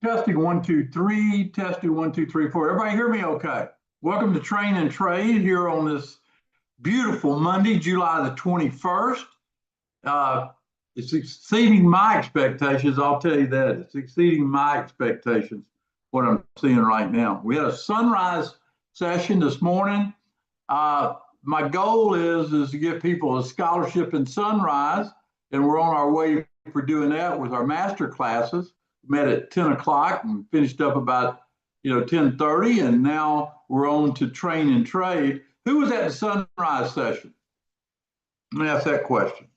Testing 1, 2, 3. Testing 1, 2, 3, 4. Everybody hear me okay? Welcome to Train and Trade here on this beautiful Monday, July the 21st. It's exceeding my expectations. I'll tell you that. It's exceeding my expectations, what I'm seeing right now. We had a sunrise session this morning. My goal is to give people a scholarship in Sunrise, and we're on our way for doing that with our master classes. Met at 10 o'clock and finished up about 10:30, and now we're on to Train and Trade. Who was at the Sunrise session? Let me ask that question.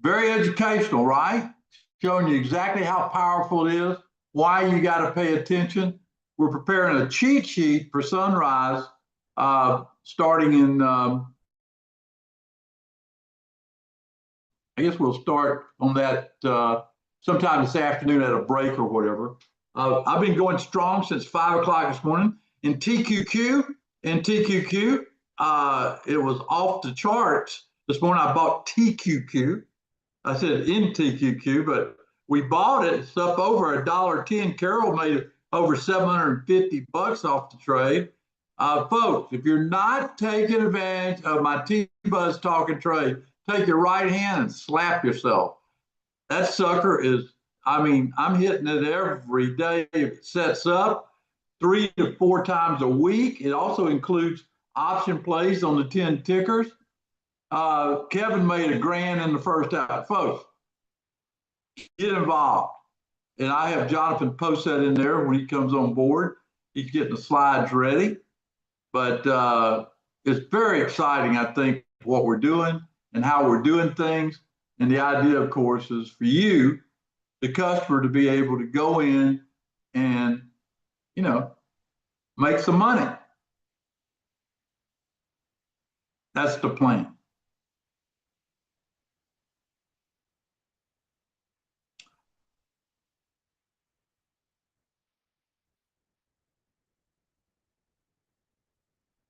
Very educational, right? Showing you exactly how powerful it is, why you got to pay attention. We're preparing a cheat sheet for Sunrise starting in, I guess we'll start on that sometime this afternoon at a break or whatever. I've been going strong since 5 o'clock this morning. In TQQ, it was off the charts. This morning I bought TQQ. I said in TQQ, but we bought it. It's up over $1.10. Carol made over $750 off the trade. Folks, if you're not taking advantage of my T-Buzz Talking Trade, take your right hand and slap yourself. That sucker is, I'm hitting it every day. It sets up 3 to 4 times a week. It also includes option plays on the 10 tickers. Kevin made $1,000 in the first half. Folks, get involved. And I have Jonathan post that in there when he comes on board. He's getting the slides ready. But it's very exciting, I think, what we're doing and how we're doing things. And the idea, of course, is for you, the customer, to be able to go in and, make some money. That's the plan.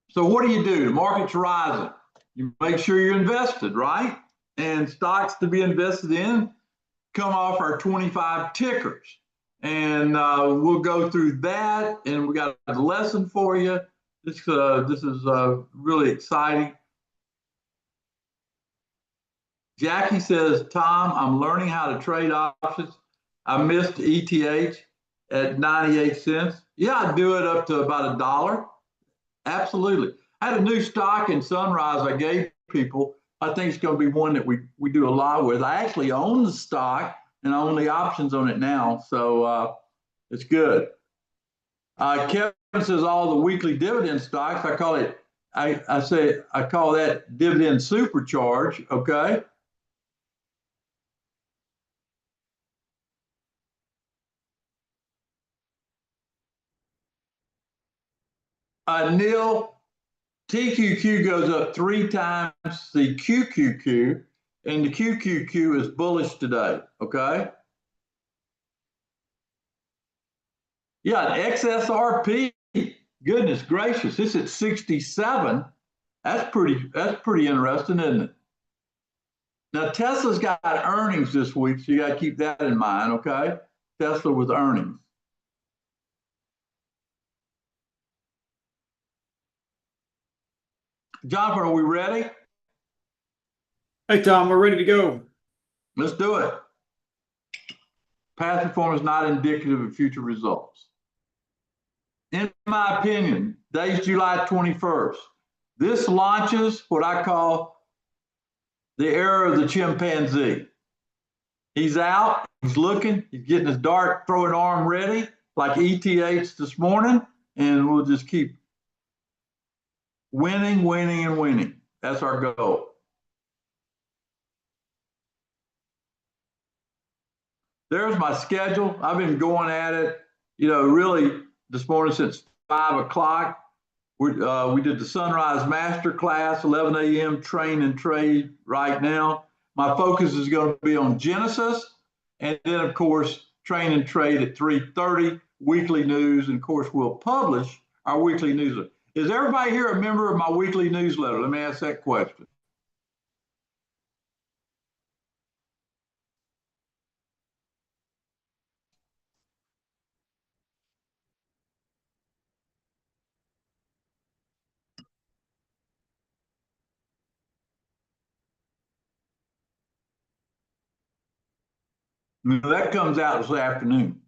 So what do? The market's rising. You make sure you're invested, right? And stocks to be invested in come off our 25 tickers. And we'll go through that, and we got a lesson for you. This is really exciting. Jackie says, Tom, I'm learning how to trade options. I missed ETH at 98 cents. Yeah, I'd do it up to about $1. Absolutely. I had a new stock in Sunrise I gave people. I think it's going to be one that we do a lot with. I actually own the stock and I own the options on it now. So it's good. Kevin says all the weekly dividend stocks, I call it, I call that dividend supercharge. Okay. Neil, TQQ goes up 3 times the QQQ, and the QQQ is bullish today, okay? Yeah, XSRP, goodness gracious, it's at 67. That's pretty interesting, isn't it? Now, Tesla's got earnings this week, so you got to keep that in mind, okay? Tesla with earnings. Jonathan, are we ready? Hey, Tom, we're ready to go. Let's do it. Past performance is not indicative of future results. In my opinion, day's July 21st. This launches what I call the era of the chimpanzee. He's out, he's looking, he's getting his dart throwing arm ready, like ETH this morning, and we'll just keep winning, winning, and winning. That's our goal. There's my schedule. I've been going at it, really this morning since 5 o'clock. We did the Sunrise Masterclass, 11 a.m. Train and Trade right now. My focus is going to be on Genesis, and then, of course, Train and Trade at 3:30, weekly news, and, of course, we'll publish our weekly newsletter. Is everybody here a member of my weekly newsletter? Let me ask that question. That comes out this afternoon.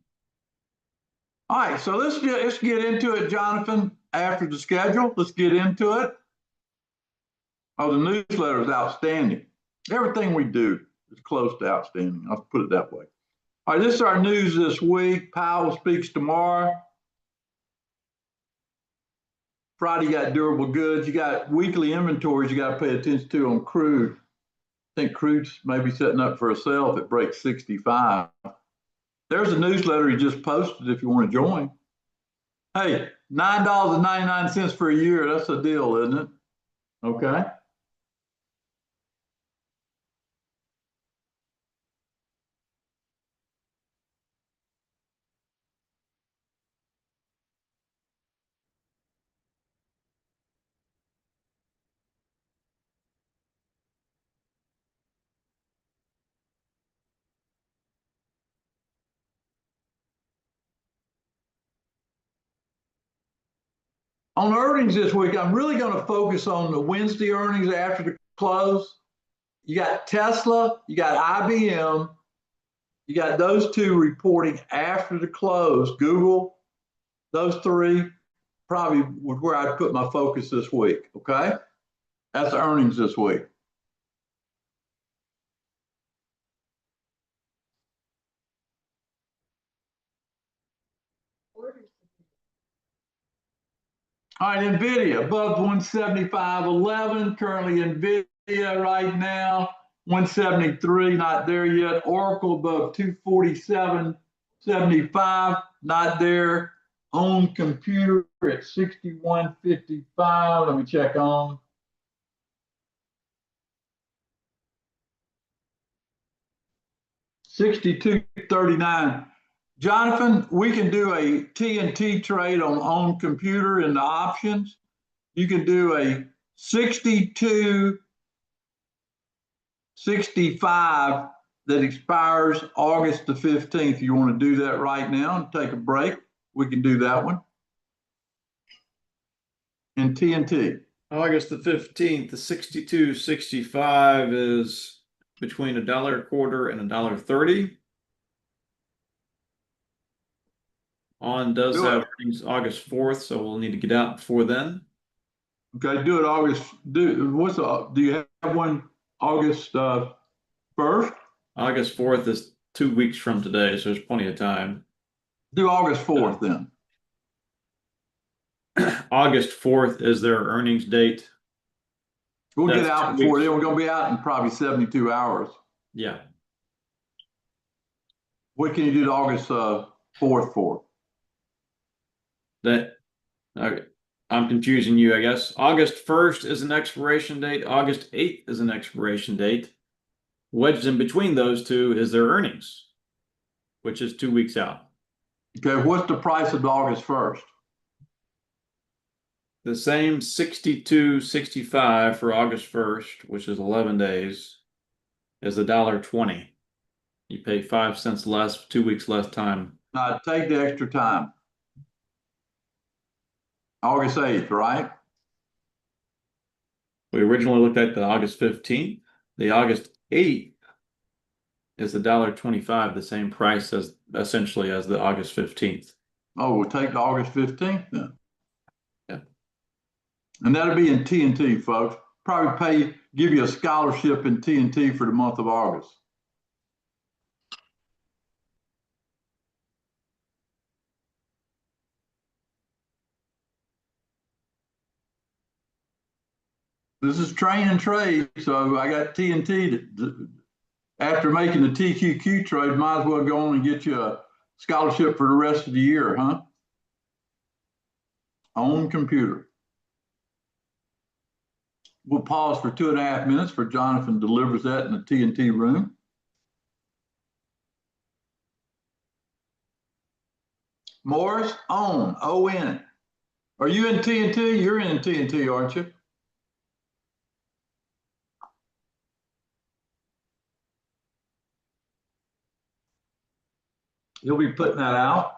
All right, so let's get into it, Jonathan. After the schedule, let's get into it. Oh, the newsletter is outstanding. Everything we do is close to outstanding. I'll put it that way. All right, this is our news this week. Powell speaks tomorrow. Friday, you got durable goods. You got weekly inventories you got to pay attention to on crude. I think crude's maybe setting up for a sell if it breaks 65. There's a newsletter he just posted if you want to join. Hey, $9.99 for a year. That's a deal, isn't it? Okay. On earnings this week, I'm really going to focus on the Wednesday earnings after the close. You got Tesla, you got IBM, you got those two reporting after the close. Google, those three probably where I'd put my focus this week. Okay. That's earnings this week. All right, NVIDIA above 175.11. Currently, NVIDIA right now, 173, not there yet. Oracle above 247.75, not there. On computer at 61.55. Let me check on. $62.39. Jonathan, we can do a TNT trade on computer in the options. You can do a 62.65 that expires August the 15th. You want to do that right now and take a break? We can do that one. In TNT. August the 15th, the 62.65 is between $1.25 and $1.30. On does have earnings August 4th, so we'll need to get out before then. Okay, do it August. Do you have one August 1st? August 4th is 2 weeks from today, so there's plenty of time. Do August 4th then. August 4th is their earnings date. We'll get out before then. We're going to be out in probably 72 hours. Yeah. What can you do to August 4th for? Okay. I'm confusing you, I guess. August 1st is an expiration date. August 8th is an expiration date. Wedged in between those two is their earnings, which is 2 weeks out. Okay, what's the price of August 1st? The same 62.65 for August 1st, which is 11 days, is $1.20. You pay 5 cents less, 2 weeks less time. Take the extra time. August 8th, right? We originally looked at the August 15th. The August 8th is $1.25, the same price as essentially as the August 15th. Oh, we'll take the August 15th then. Yeah. And that'll be in TNT, folks. Probably give you a scholarship in TNT for the month of August. This is train and trade, so I got TNT. After making the TQQ trade, might as well go on and get you a scholarship for the rest of the year, huh? On computer. We'll pause for 2.5 minutes for Jonathan delivers that in the TNT room. Morris, O-N. Are you in TNT? You're in TNT, aren't you? You'll be putting that out.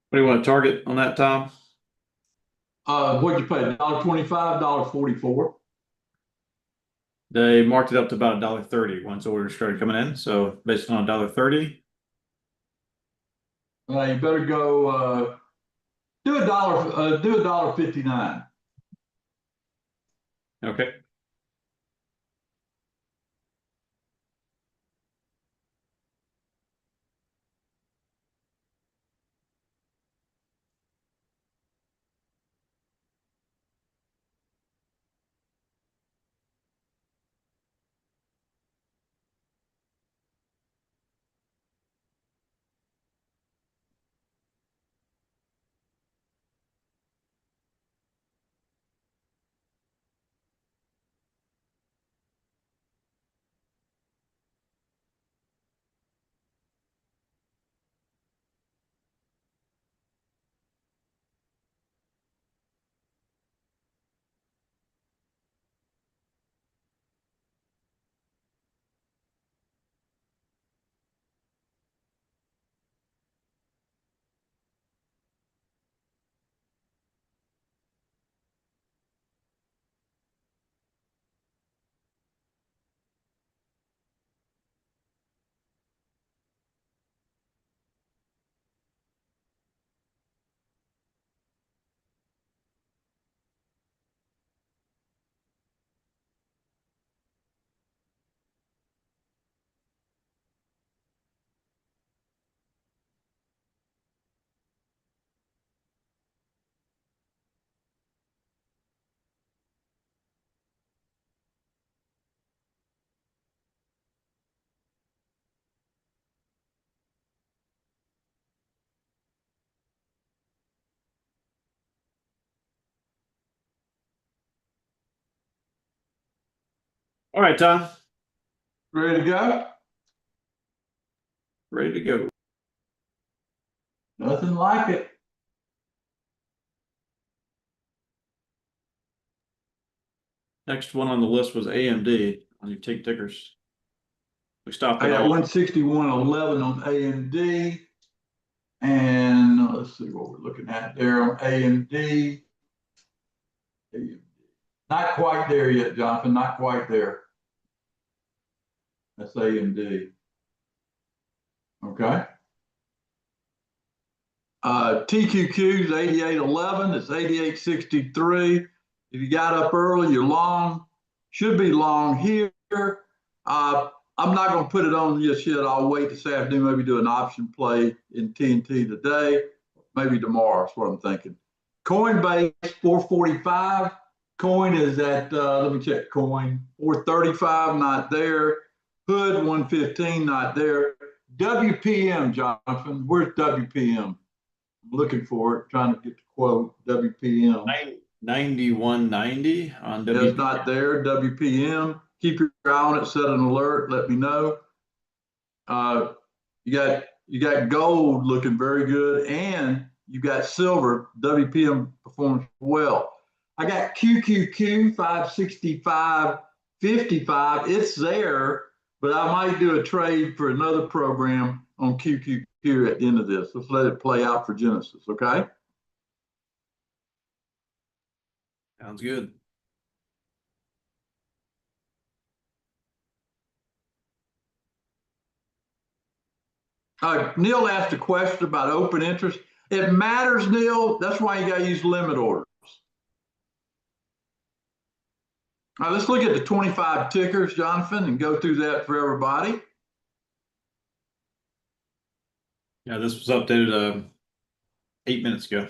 What do you want to target on that, Tom? What'd you pay? $1.25, $1.44. They marked it up to about $1.30 once orders started coming in. So based on $1.30. You better go do $1.59. Okay. All right, Tom. Ready to go? Ready to go. Nothing like it. Next one on the list was AMD on your tickers. We stopped I at got all. 161.11 on AMD. And let's see what we're looking at there on AMD. Not quite there yet, Jonathan. Not quite there. That's AMD. Okay. TQQ is 88.11. It's 88.63. If you got up early, you're long. Should be long here. I'm not going to put it on just yet. I'll wait this afternoon, maybe do an option play in TNT today, maybe tomorrow. That's what I'm thinking. Coinbase 445. Coin is at, let me check coin, 435, not there. Hood 115, not there. WPM, Jonathan, where's WPM? I'm looking for it, trying to get the quote, WPM. 91.90 on WPM. It's not there, WPM. Keep your eye on it, set an alert, let me know. You got gold looking very good, and you got silver, WPM performs well. I got QQQ 565.55. It's there, but I might do a trade for another program on QQQ at the end of this. Let's let it play out for Genesis, okay? Sounds good. Neil asked a question about open interest. It matters, Neil. That's why you got to use limit orders. All right, let's look at the 25 tickers, Jonathan, and go through that for everybody. Yeah, this was updated 8 minutes ago.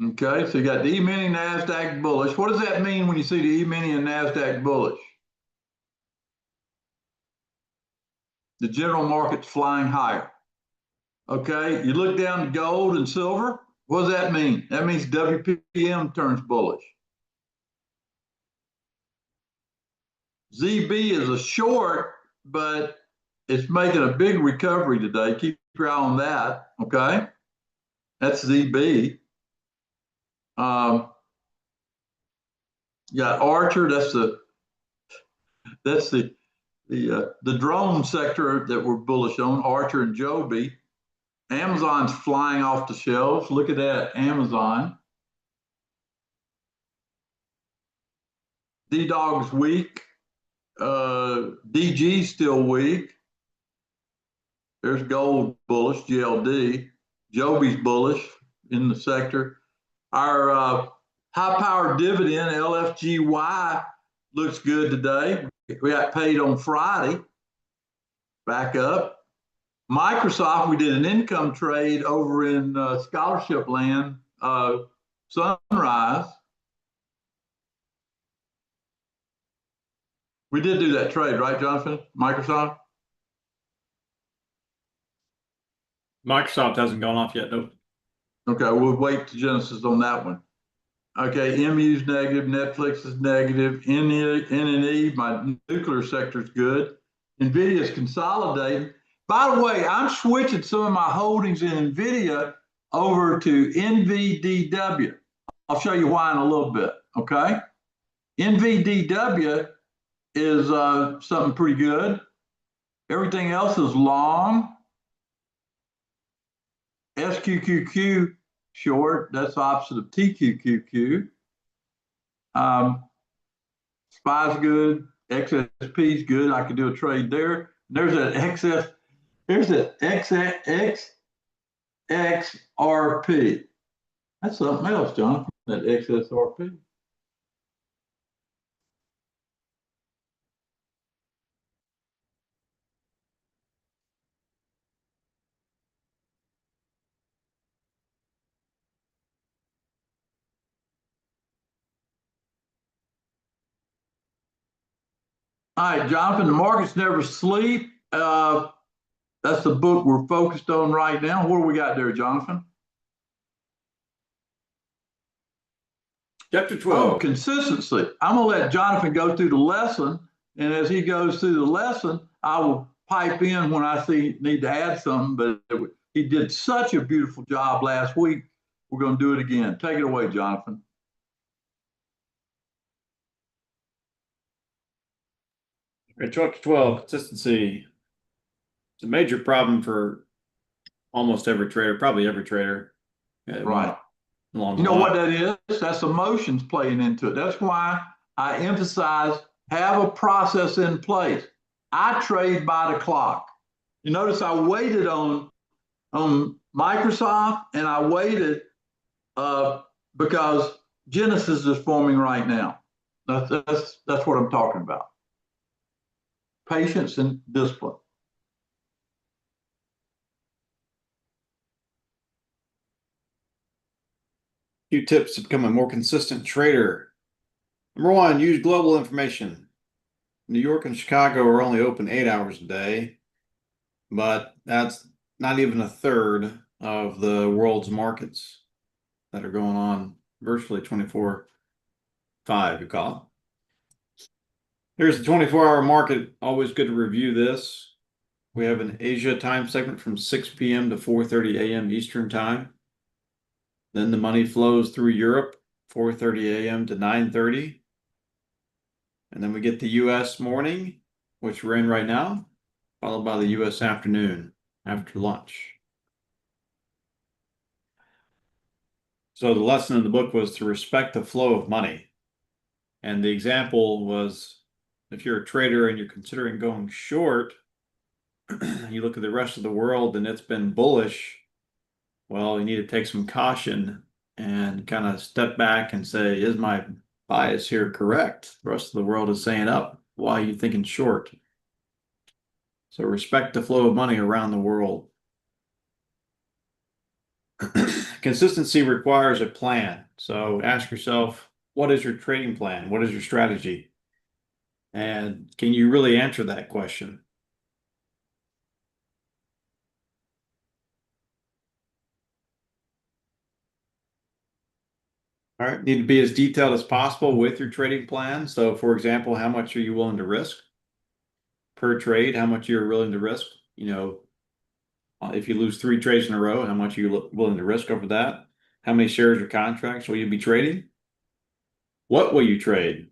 Okay, so you got the E-mini NASDAQ bullish. What does that mean when you see the E-mini and NASDAQ bullish? The general market's flying higher. Okay, you look down to gold and silver. What does that mean? That means WPM turns bullish. ZB is a short, but it's making a big recovery today. Keep your eye on that. Okay, that's ZB. You got Archer. That's the drone sector that we're bullish on. Archer and Joby. Amazon's flying off the shelves. Look at that, Amazon. D-Dog's weak. DG's still weak. There's gold bullish, GLD. Joby's bullish in the sector. Our high power dividend, LFGY, looks good today. We got paid on Friday. Back up. Microsoft, we did an income trade over in scholarship land, Sunrise. We did do that trade, right, Jonathan? Microsoft? Microsoft hasn't gone off yet, nope. Okay, we'll wait to Genesis on that one. Okay, MU's negative, Netflix is negative, NNE, my nuclear sector is good. NVIDIA's consolidating. By the way, I'm switching some of my holdings in NVIDIA over to NVDW. I'll show you why in a little bit, okay? NVDW is something pretty good. Everything else is long. SQQQ short, that's the opposite of TQQQ. SPY's good, XSP's good. I could do a trade there. There's an XS, there's an XXRP. That's something else, Jonathan, that XSRP. All right, Jonathan, the markets never sleep. That's the book we're focused on right now. What do we got there, Jonathan? Chapter 12. Oh, consistency. I'm going to let Jonathan go through the lesson. And as he goes through the lesson, I will pipe in when I need to add something. But he did such a beautiful job last week. We're going to do it again. Take it away, Jonathan. Okay, chapter 12, consistency. It's a major problem for almost every trader, probably every trader. Right. Along You know what that is? That's emotions playing into it. That's why I emphasize have a process in place. I trade by the clock. You notice I waited on Microsoft and I waited because Genesis is forming right now. That's what I'm talking about. Patience and discipline. Few tips to become a more consistent trader. Number one, use global information. New York and Chicago are only open 8 hours a day, but that's not even a third of the world's markets that are going on virtually 24/5, you call it. Here's the 24-hour market. Always good to review this. We have an Asia time segment from 6 p.m. to 4:30 a.m. Eastern time. Then the money flows through Europe, 4:30 a.m. to 9:30. And then we get the U.S. morning, which we're in right now, followed by the U.S. afternoon after lunch. So the lesson in the book was to respect the flow of money. And the example was if you're a trader and you're considering going short, you look at the rest of the world and it's been bullish. Well, you need to take some caution and kind of step back and say, is my bias here correct? The rest of the world is saying up. Why are you thinking short? So respect the flow of money around the world. Consistency requires a plan. So ask yourself, what is your trading plan? What is your strategy? And can you really answer that question? All right, need to be as detailed as possible with your trading plan. So for example, how much are you willing to risk per trade? How much you're willing to risk? You know, if you lose 3 trades in a row, how much are you willing to risk over that? How many shares or contracts will you be trading? What will you trade?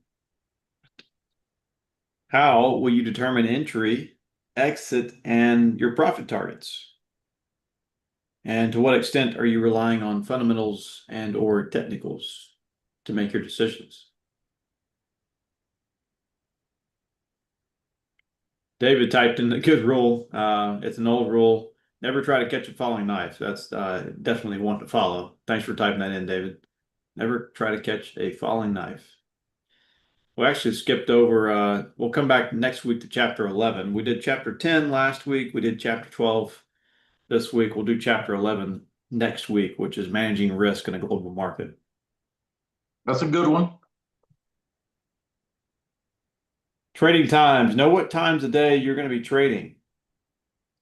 How will you determine entry, exit, and your profit targets? And to what extent are you relying on fundamentals and or technicals to make your decisions? David typed in a good rule. It's an old rule. Never try to catch a falling knife. That's definitely one to follow. Thanks for typing that in, David. Never try to catch a falling knife. We actually skipped over, we'll come back next week to chapter 11. We did chapter 10 last week. We did chapter 12 this week. We'll do chapter 11 next week, which is managing risk in a global market. That's a good one. Trading times. Know what times a day you're going to be trading.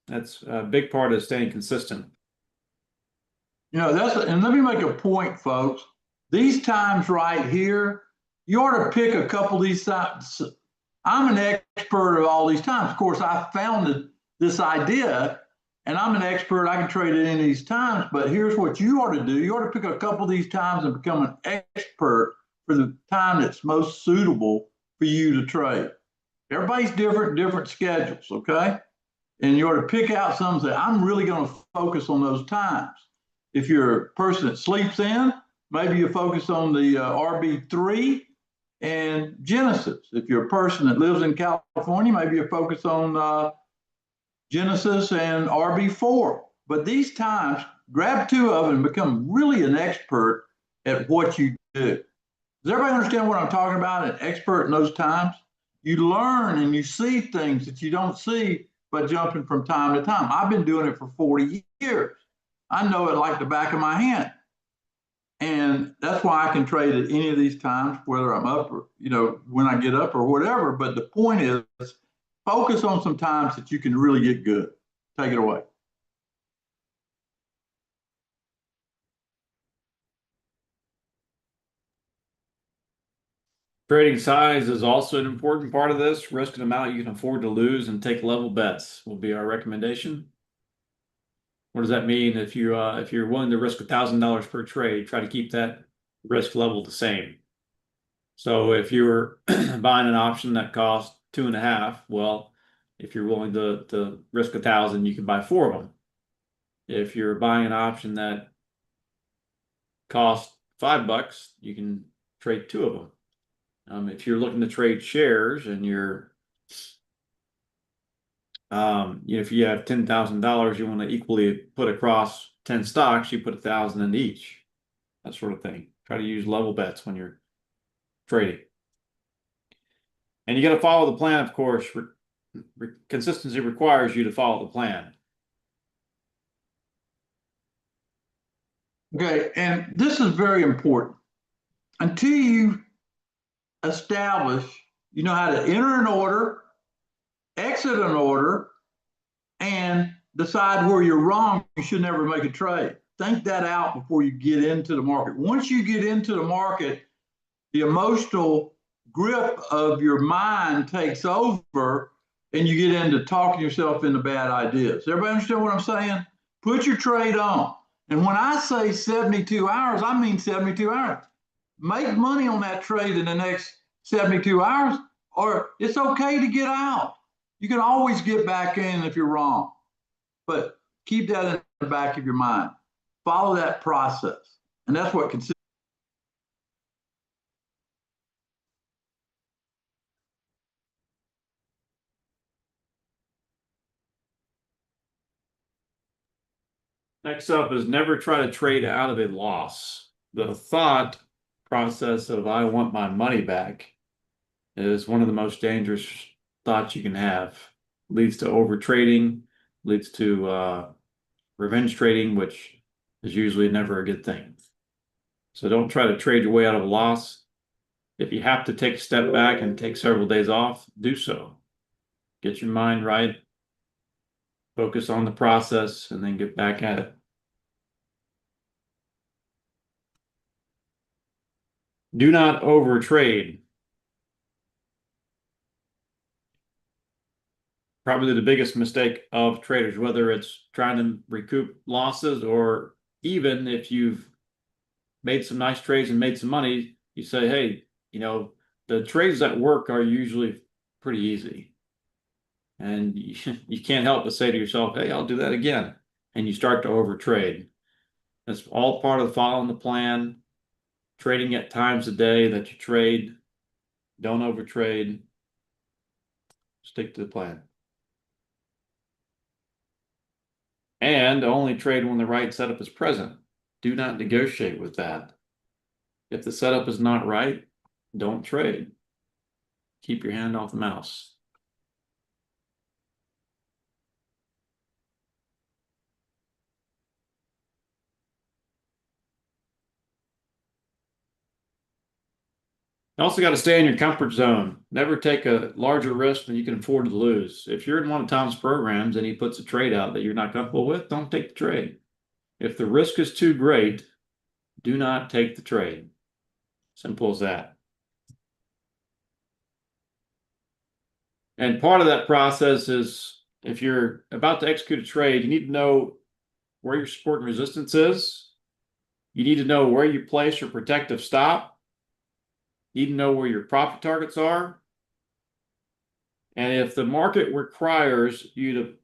That's a big part of staying consistent. And let me make a point, folks. These times right here, you ought to pick a couple of these times. I'm an expert of all these times. Of course, I founded this idea, and I'm an expert. I can trade at any of these times, but here's what you ought to do. You ought to pick a couple of these times and become an expert for the time that's most suitable for you to trade. Everybody's different schedules, okay? And you ought to pick out some and say, I'm really going to focus on those times. If you're a person that sleeps in, maybe you focus on the RB3 and Genesis. If you're a person that lives in California, maybe you focus on Genesis and RB4. But these times, grab two of them and become really an expert at what you do. Does everybody understand what I'm talking about? An expert in those times? You learn and you see things that you don't see by jumping from time to time. I've been doing it for 40 years. I know it like the back of my hand. And that's why I can trade at any of these times, whether I'm up or, when I get up or whatever. But the point is, focus on some times that you can really get good. Take it away. Trading size is also an important part of this. Risk an amount you can afford to lose and take level bets will be our recommendation. What does that mean? If you're willing to risk $1,000 per trade, try to keep that risk level the same. So if you're buying an option that costs 2.5, well, if you're willing to risk 1,000, you can buy 4 of them. If you're buying an option that costs $5, you can trade 2 of them. If you're looking to trade shares and if you have $10,000, you want to equally put across 10 stocks, you put 1,000 in each, that sort of thing. Try to use level bets when you're trading. And you got to follow the plan, of course. Consistency requires you to follow the plan. Okay, and this is very important. Until you establish, you know how to enter an order, exit an order, and decide where you're wrong, you should never make a trade. Think that out before you get into the market. Once you get into the market, the emotional grip of your mind takes over and you get into talking yourself into bad ideas. Everybody understand what I'm saying? Put your trade on. And when I say 72 hours, I mean 72 hours. Make money on that trade in the next 72 hours, or it's okay to get out. You can always get back in if you're wrong, but keep that in the back of your mind. Follow that process. And that's what consistency. Next up is never try to trade out of a loss. The thought process of I want my money back is one of the most dangerous thoughts you can have. Leads to over trading, leads to revenge trading, which is usually never a good thing. So don't try to trade your way out of a loss. If you have to take a step back and take several days off, do so. Get your mind right, focus on the process, and then get back at it. Do not overtrade. Probably the biggest mistake of traders, whether it's trying to recoup losses or even if you've made some nice trades and made some money, you say, hey, the trades that work are usually pretty easy. And you can't help but say to yourself, hey, I'll do that again. And you start to overtrade. That's all part of following the plan, trading at times a day that you trade. Don't overtrade. Stick to the plan. And only trade when the right setup is present. Do not negotiate with that. If the setup is not right, don't trade. Keep your hand off the mouse. You also got to stay in your comfort zone. Never take a larger risk than you can afford to lose. If you're in one of Tom's programs and he puts a trade out that you're not comfortable with, don't take the trade. If the risk is too great, do not take the trade. Simple as that. And part of that process is if you're about to execute a trade, you need to know where your support and resistance is. You need to know where you place your protective stop. You need to know where your profit targets are. And if the market requires you to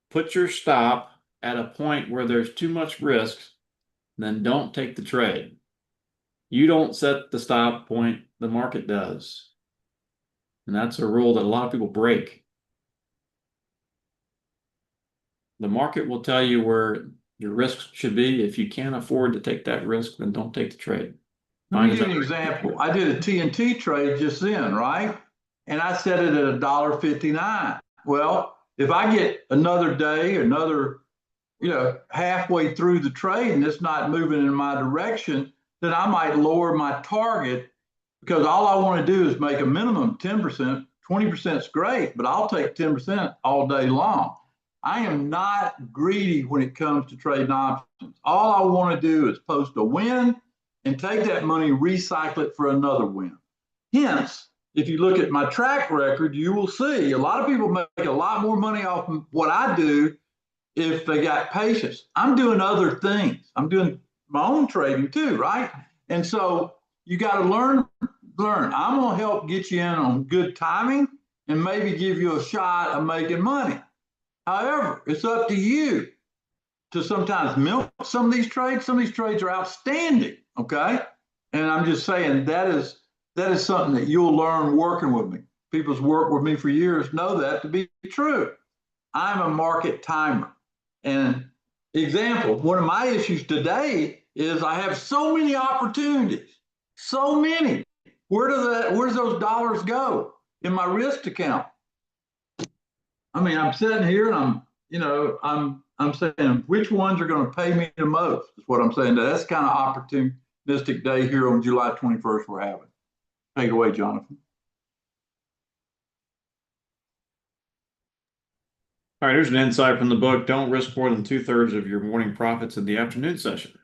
put your stop at a point where there's too much risk, then don't take the trade. You don't set the stop point, the market does. And that's a rule that a lot of people break. The market will tell you where your risks should be. If you can't afford to take that risk, then don't take the trade. Let me give you an example. I did a TNT trade just then, right? And I set it at $1.59. Well, if I get another day, halfway through the trade and it's not moving in my direction, then I might lower my target, because all I want to do is make a minimum 10%. 20% is great, but I'll take 10% all day long. I am not greedy when it comes to trading options. All I want to do is post a win and take that money, recycle it for another win. Hence, if you look at my track record, you will see a lot of people make a lot more money off of what I do if they got patience. I'm doing other things. I'm doing my own trading too, right? And so you got to learn. I'm going to help get you in on good timing and maybe give you a shot of making money. However, it's up to you to sometimes milk some of these trades. Some of these trades are outstanding, okay? And I'm just saying that is something that you'll learn working with me. People's worked with me for years know that to be true. I'm a market timer. And example, one of my issues today is I have so many opportunities, so many. Where does those dollars go in my risk account? I mean, I'm sitting here and I'm saying which ones are going to pay me the most is what I'm saying. That's kind of opportunistic day here on July 21st we're having. Take it away, Jonathan. All right, here's an insight from the book. Don't risk more than 2/3 of your morning profits in the afternoon session.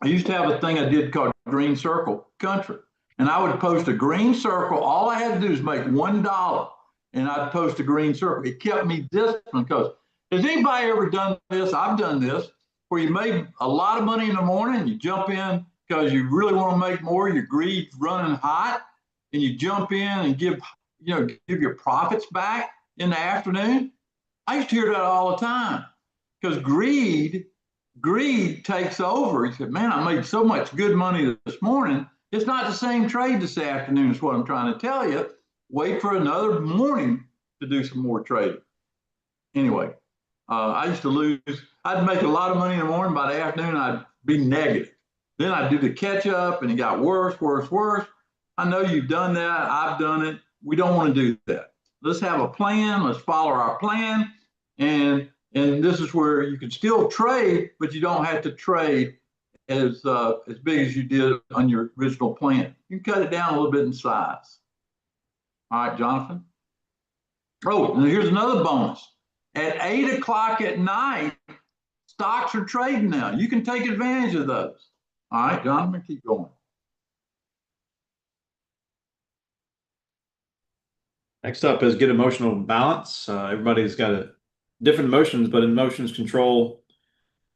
I used to have a thing I did called Green Circle Country. And I would post a green circle. All I had to do is make $1 and I'd post a green circle. It kept me disciplined, because has anybody ever done this? I've done this, where you made a lot of money in the morning, you jump in because you really want to make more, your greed's running hot, and you jump in and give your profits back in the afternoon. I used to hear that all the time, because greed takes over. He said, man, I made so much good money this morning. It's not the same trade this afternoon, is what I'm trying to tell you. Wait for another morning to do some more trading. Anyway, I used to lose. I'd make a lot of money in the morning. By the afternoon, I'd be negative. Then I'd do the catch up and it got worse. I know you've done that. I've done it. We don't want to do that. Let's have a plan. Let's follow our plan. And this is where you can still trade, but you don't have to trade as big as you did on your original plan. You can cut it down a little bit in size. All right, Jonathan. Oh, and here's another bonus. At 8 o'clock at night, stocks are trading now. You can take advantage of those. All right, Jonathan, keep going. Next up is get emotional balance. Everybody's got different emotions, but emotions control.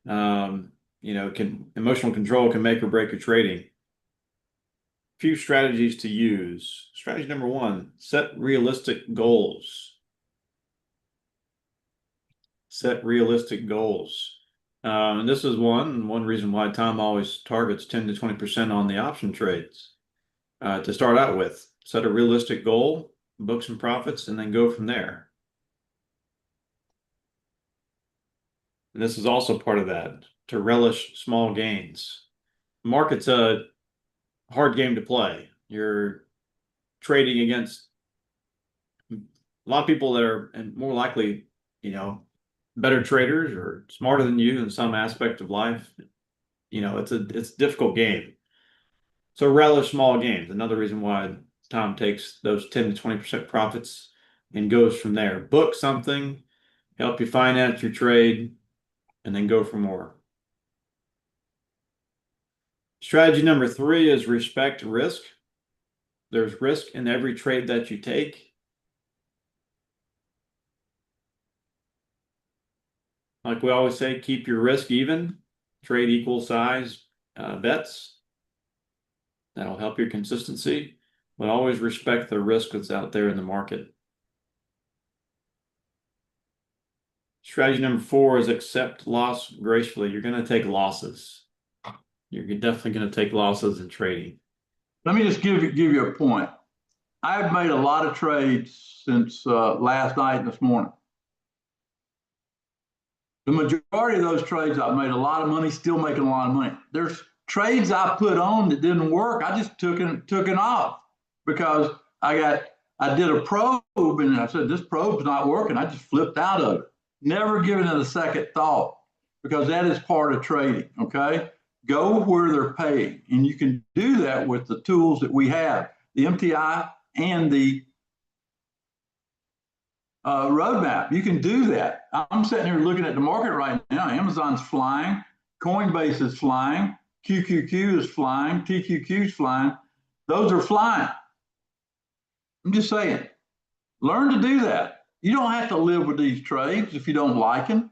Emotional control can make or break your trading. Few strategies to use. Strategy number 1: set realistic goals. Set realistic goals. And this is one reason why Tom always targets 10 to 20% on the option trades. To start out with, set a realistic goal, book some profits, and then go from there. and this is also part of that, to relish small gains. Market's a hard game to play. You're trading against a lot of people that are and more likely, better traders or smarter than you in some aspect of life. It's a difficult game. So relish small gains. Another reason why Tom takes those 10 to 20% profits and goes from there. Book something, help you finance your trade, and then go for more. Strategy number 3 is respect risk. There's risk in every trade that you take. Like we always say, keep your risk even. Trade equal size bets. That'll help your consistency, but always respect the risk that's out there in the market. Strategy number 4 is accept loss gracefully. You're going to take losses. You're definitely going to take losses in trading. Let me just give you a point. I've made a lot of trades since last night and this morning. The majority of those trades, I've made a lot of money, still making a lot of money. There's trades I put on that didn't work. I just took it off because I did a probe and I said, this probe's not working. I just flipped out of it. Never given it a second thought because that is part of trading, okay? Go where they're paying. And you can do that with the tools that we have, the MTI and the roadmap. You can do that. I'm sitting here looking at the market right now. Amazon's flying, Coinbase is flying, QQQ is flying, TQQ is flying. Those are flying. I'm just saying, learn to do that. You don't have to live with these trades if you don't like them.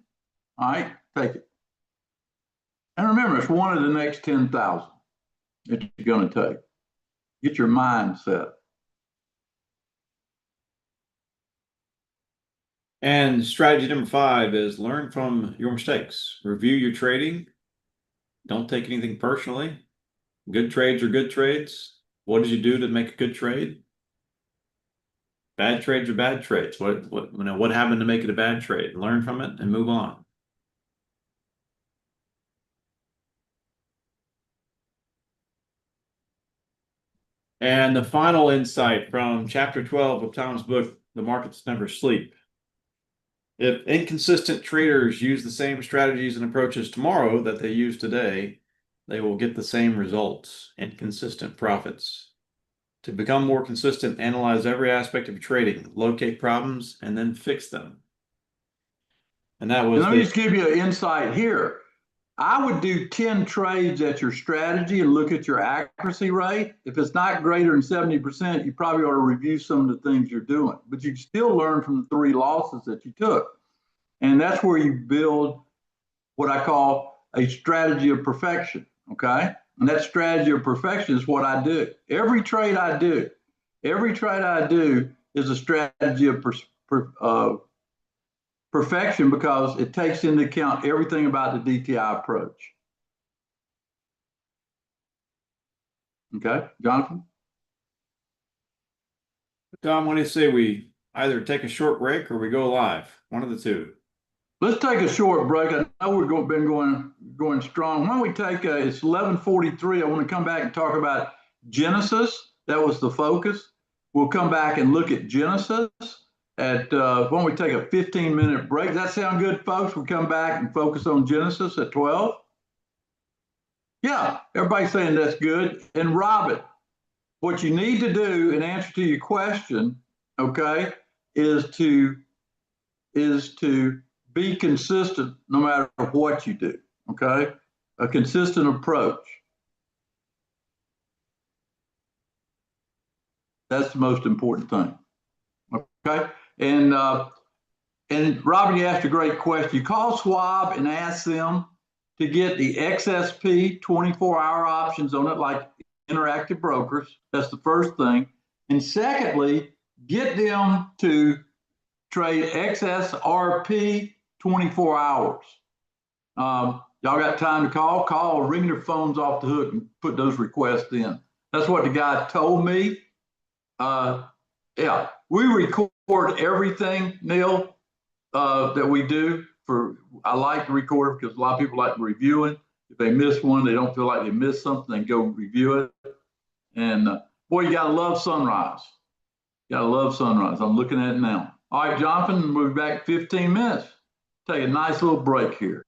All right, take it. And remember, it's one of the next 10,000 that you're going to take. Get your mind set. And strategy number 5 is learn from your mistakes. Review your trading. Don't take anything personally. Good trades are good trades. What did you do to make a good trade? Bad trades are bad trades. What happened to make it a bad trade? Learn from it and move on. And the final insight from chapter 12 of Tom's book, The Markets Never Sleep. If inconsistent traders use the same strategies and approaches tomorrow that they use today, they will get the same results and consistent profits. To become more consistent, analyze every aspect of trading, locate problems, and then fix them. And that was. Let me just give you an insight here. I would do 10 trades at your strategy and look at your accuracy rate. If it's not greater than 70%, you probably ought to review some of the things you're doing. But you still learn from the 3 losses that you took. And that's where you build what I call a strategy of perfection, okay? And that strategy of perfection is what I do. Every trade I do is a strategy of perfection because it takes into account everything about the DTI approach. Okay, Jonathan? Tom, what do you say we either take a short break or we go live? One of the two. Let's take a short break. I know we've been going strong. Why don't we take it's 11:43. I want to come back and talk about Genesis. That was the focus. We'll come back and look at Genesis. Why don't we take a 15-minute break? Does that sound good, folks? We'll come back and focus on Genesis at 12. Yeah, everybody's saying that's good. And Robin, what you need to do in answer to your question, okay, is to be consistent no matter what you do, okay? A consistent approach. That's the most important thing, okay? And Robin, you asked a great question. You call Schwab and ask them to get the XSP 24-hour options on it, like Interactive Brokers. That's the first thing. And secondly, get them to trade XSRP 24 hours. Y'all got time to call or ring their phones off the hook and put those requests in. That's what the guy told me. Yeah, we record everything, Neil, that we do. I like to record it because a lot of people like reviewing. If they miss one, they don't feel like they missed something, they go review it. And boy, you gotta love sunrise. You gotta love sunrise. I'm looking at it now. All right, Jonathan, we'll be back 15 minutes. Take a nice little break here.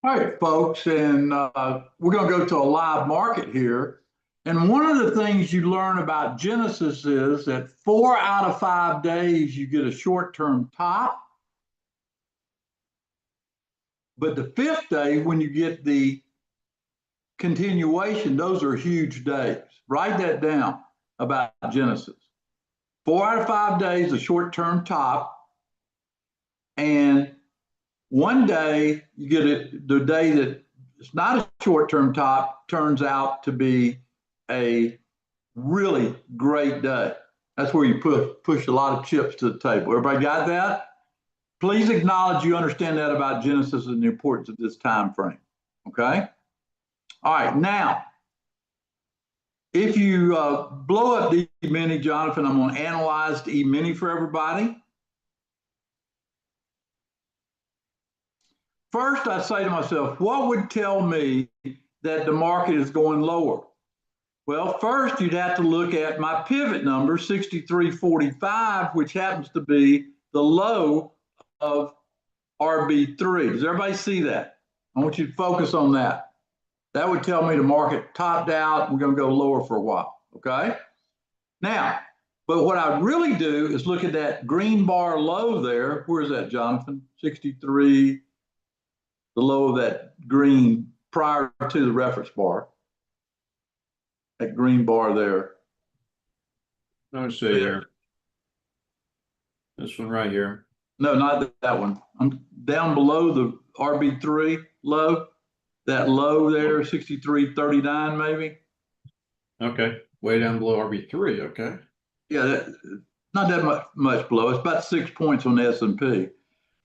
All right, folks, and we're going to go to a live market here. And one of the things you learn about Genesis is that 4 out of 5 days you get a short-term top. But the 5th day, when you get the continuation, those are huge days. Write that down about Genesis. 4 out of 5 days, a short-term top. And one day you get it, the day that it's not a short-term top turns out to be a really great day. That's where you push a lot of chips to the table. Everybody got that? Please acknowledge you understand that about Genesis and the importance of this time frame. Okay? All right, now, if you blow up the E-mini, Jonathan, I'm going to analyze the E-mini for everybody. First, I say to myself, what would tell me that the market is going lower? Well, first, you'd have to look at my pivot number, 63.45, which happens to be the low of RB3. Does everybody see that? I want you to focus on that. That would tell me the market topped out. We're going to go lower for a while, okay? Now, but what I really do is look at that green bar low there. Where is that, Jonathan? 63. The low of that green prior to the reference bar. That green bar there. Let's see here. This one right here. No, not that one. I'm down below the RB3 low. That low there, 63.39 maybe. Okay, way down below RB3. Okay. Yeah, not that much below. It's about 6 points on the S&P.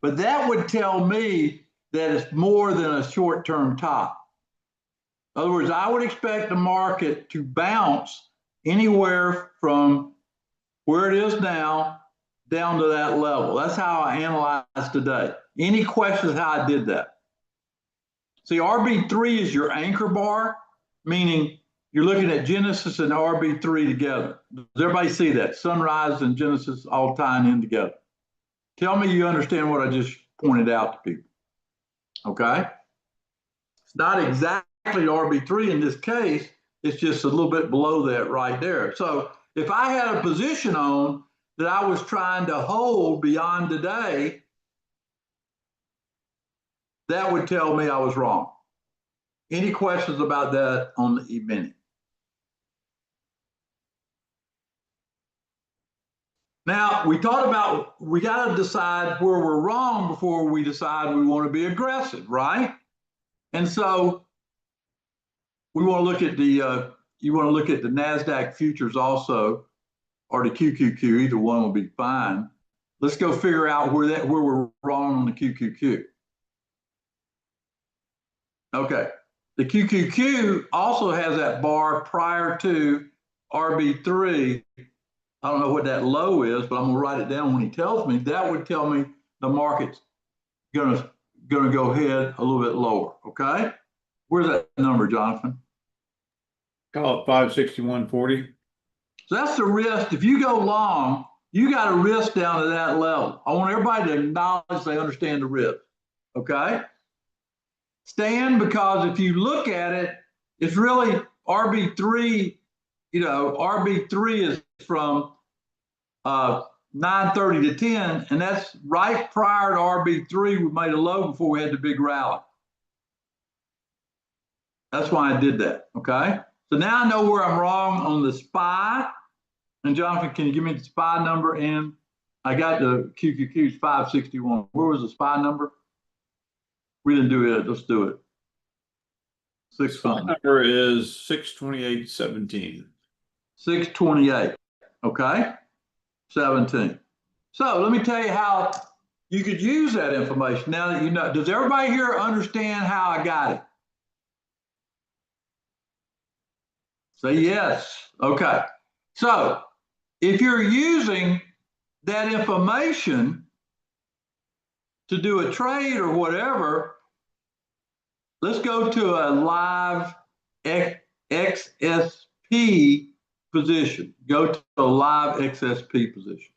But that would tell me that it's more than a short-term top. In other words, I would expect the market to bounce anywhere from where it is now down to that level. That's how I analyzed today. Any questions how I did that? See, RB3 is your anchor bar, meaning you're looking at Genesis and RB3 together. Does everybody see that? Sunrise and Genesis all tying in together. Tell me you understand what I just pointed out to people. Okay? It's not exactly RB3 in this case. It's just a little bit below that right there. So if I had a position on that I was trying to hold beyond today, that would tell me I was wrong. Any questions about that on the E-mini? Now, we talked about we got to decide where we're wrong before we decide we want to be aggressive, right? And so we want to look at the you want to look at the NASDAQ futures also, or the QQQ. Either one will be fine. Let's go figure out where we're wrong on the QQQ. Okay, the QQQ also has that bar prior to RB3. I don't know what that low is, but I'm gonna write it down when he tells me. That would tell me the market's gonna go ahead a little bit lower. Okay, where's that number, Jonathan? Call it 561.40. So that's the risk. If you go long, you got a risk down to that level. I want everybody to acknowledge they understand the risk. Okay. Stand, because if you look at it, it's really RB3. You know, RB3 is from 9:30 to 10, and that's right prior to RB3. We made a low before we had the big rally. That's why I did that. Okay. So now I know where I'm wrong on the SPY. And Jonathan, can you give me the SPY number? And I got the QQQ's 561. Where was the SPY number? We didn't do it. Let's do it. SPY number is 628.17. 628. Okay. 17. So let me tell you how you could use that information. Now that you know, does everybody here understand how I got it? Say yes. Okay. So if you're using that information to do a trade or whatever, let's go to a live XSP position. Go to a live XSP position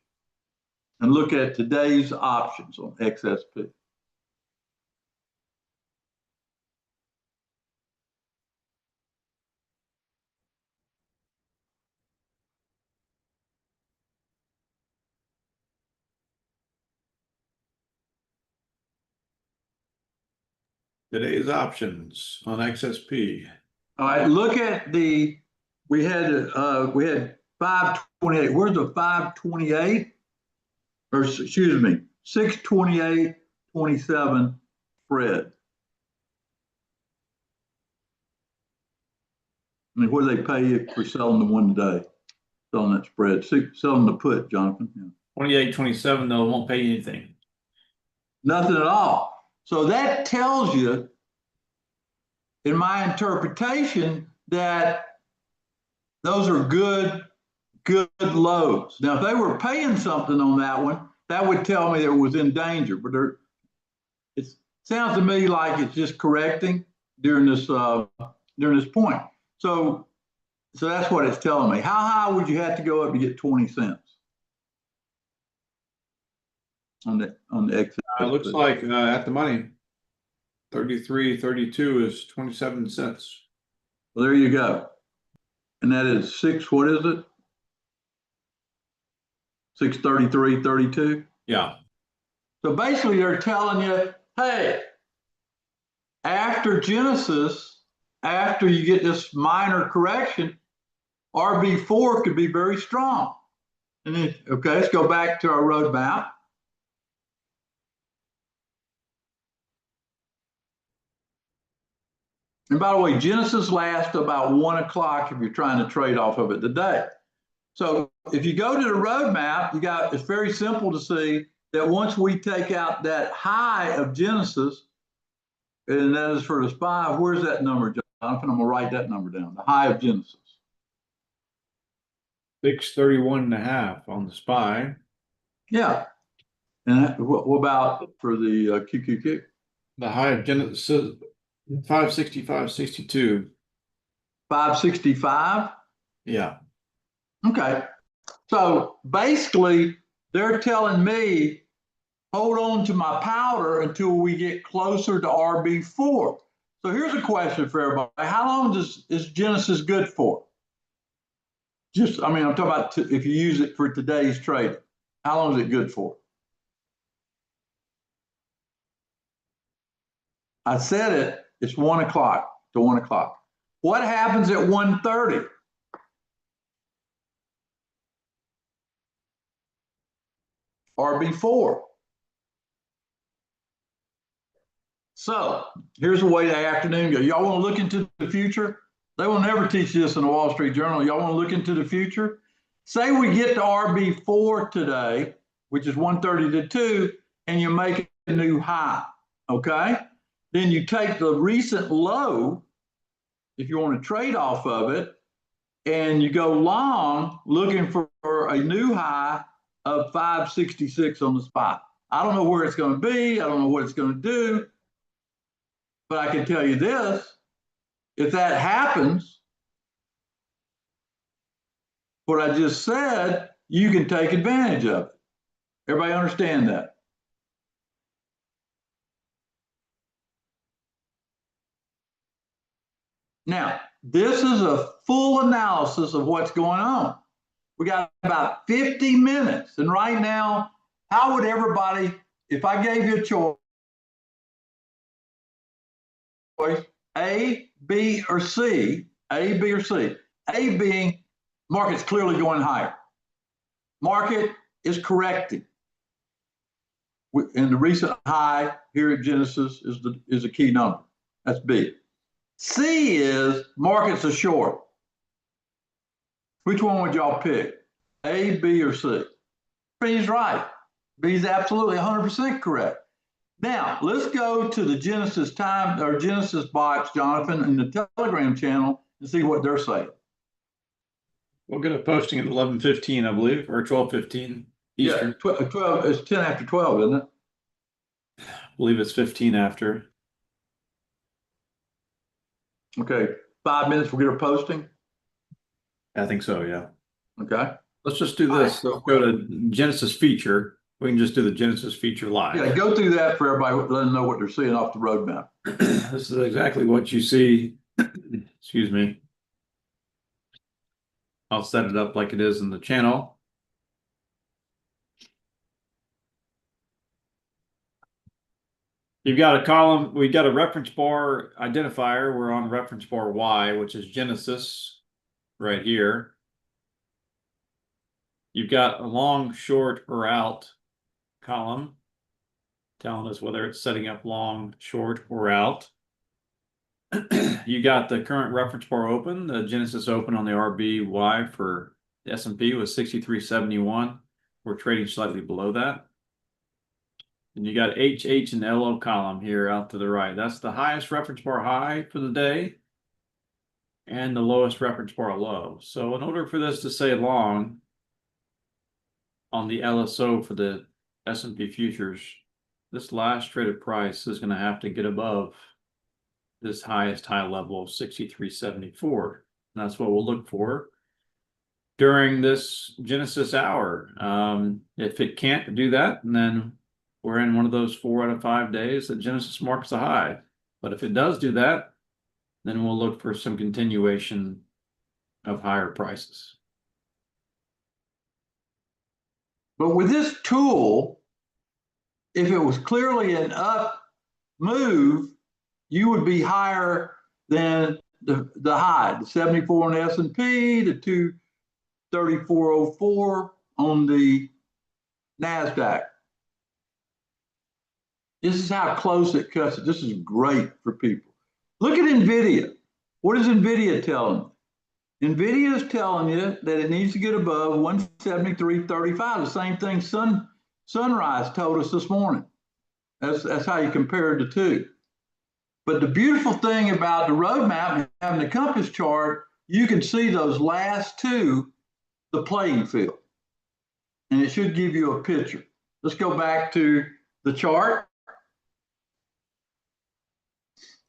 and look at today's options on XSP. Today's options on XSP. All right, look at we had 528. Where's the 528? Or excuse me, 628.27 spread. I mean, what do they pay you for selling the one today? Selling that spread, selling the put, Jonathan. Yeah. 28.27 though won't pay you anything. Nothing at all. So that tells you, in my interpretation, that those are good lows. Now, if they were paying something on that one, that would tell me that it was in danger. But it sounds to me like it's just correcting during this point. So that's what it's telling me. How high would you have to go up to get 20 cents on the exit? It looks like at the money, 33.32 is 27 cents. Well, there you go. And that is what is it? 633.32. Yeah. So basically they're telling you, hey, after Genesis, after you get this minor correction, RB4 could be very strong. And then, okay, let's go back to our roadmap. And by the way, Genesis lasts about 1 o'clock if you're trying to trade off of it today. So if you go to the roadmap, it's very simple to see that once we take out that high of Genesis, and that is for the SPY, where's that number, Jonathan? I'm gonna write that number down, the high of Genesis. 631.5 on the SPY. Yeah. And what about for the QQQ? The high of Genesis 565.62. 565? Yeah. Okay. So basically, they're telling me, hold on to my powder until we get closer to RB4. So here's a question for everybody. How long is Genesis good for? I'm talking about if you use it for today's trading. How long is it good for? I said it's 1 o'clock to 1 o'clock. What happens at 1:30? RB4. So here's the way the afternoon goes. Y'all want to look into the future? They will never teach this in the Wall Street Journal. Y'all want to look into the future? Say we get to RB4 today, which is 1:30 to 2, and you make a new high, okay? Then you take the recent low, if you want to trade off of it, and you go long looking for a new high of 566 on the spot. I don't know where it's going to be. I don't know what it's going to do. But I can tell you this, if that happens, what I just said, you can take advantage of it. Everybody understand that? Now, this is a full analysis of what's going on. We got about 50 minutes. And right now, how would everybody, if I gave you a choice, A, B, or C, A, B, or C, A being market's clearly going higher. Market is correcting. And the recent high here at Genesis is a key number. That's B. C is markets are short. Which one would y'all pick? A, B, or C? B's right. B's absolutely 100% correct. Now, let's go to the Genesis time or Genesis box, Jonathan, in the Telegram channel and see what they're saying. We'll get a posting at 11:15, I believe, or 12:15 Eastern. Yeah, 12. It's 10 after 12, isn't it? I believe it's 15 after. Okay, 5 minutes. We'll get a posting. I think so, yeah. Okay. Let's just do this. Let's go to Genesis feature. We can just do the Genesis feature live. Yeah, go through that for everybody. Let them know what they're seeing off the roadmap. This is exactly what you see. Excuse me. I'll set it up like it is in the channel. You've got a column, we've got a reference bar identifier. We're on reference bar Y, which is Genesis right here. You've got a long, short, or out column telling us whether it's setting up long, short, or out. You got the current reference bar open, the Genesis open on the RBY for the S&P was 63.71. We're trading slightly below that. And you got HH and LO column here out to the right. That's the highest reference bar high for the day and the lowest reference bar low. So in order for this to say long on the LSO for the S&P futures, this last traded price is going to have to get above this highest high level of 63.74. That's what we'll look for during this Genesis hour. If it can't do that, then we're in one of those 4 out of 5 days that Genesis marks a high. But if it does do that, then we'll look for some continuation of higher prices. But with this tool, if it was clearly an up move, you would be higher than the high, the 74 on the S&P, the 234.04 on the NASDAQ. This is how close it cuts it. This is great for people. Look at NVIDIA. What is NVIDIA telling you? NVIDIA is telling you that it needs to get above 173.35. The same thing Sunrise told us this morning. That's how you compare the two. But the beautiful thing about the roadmap and having the compass chart, you can see those last two, the playing field. And it should give you a picture. Let's go back to the chart.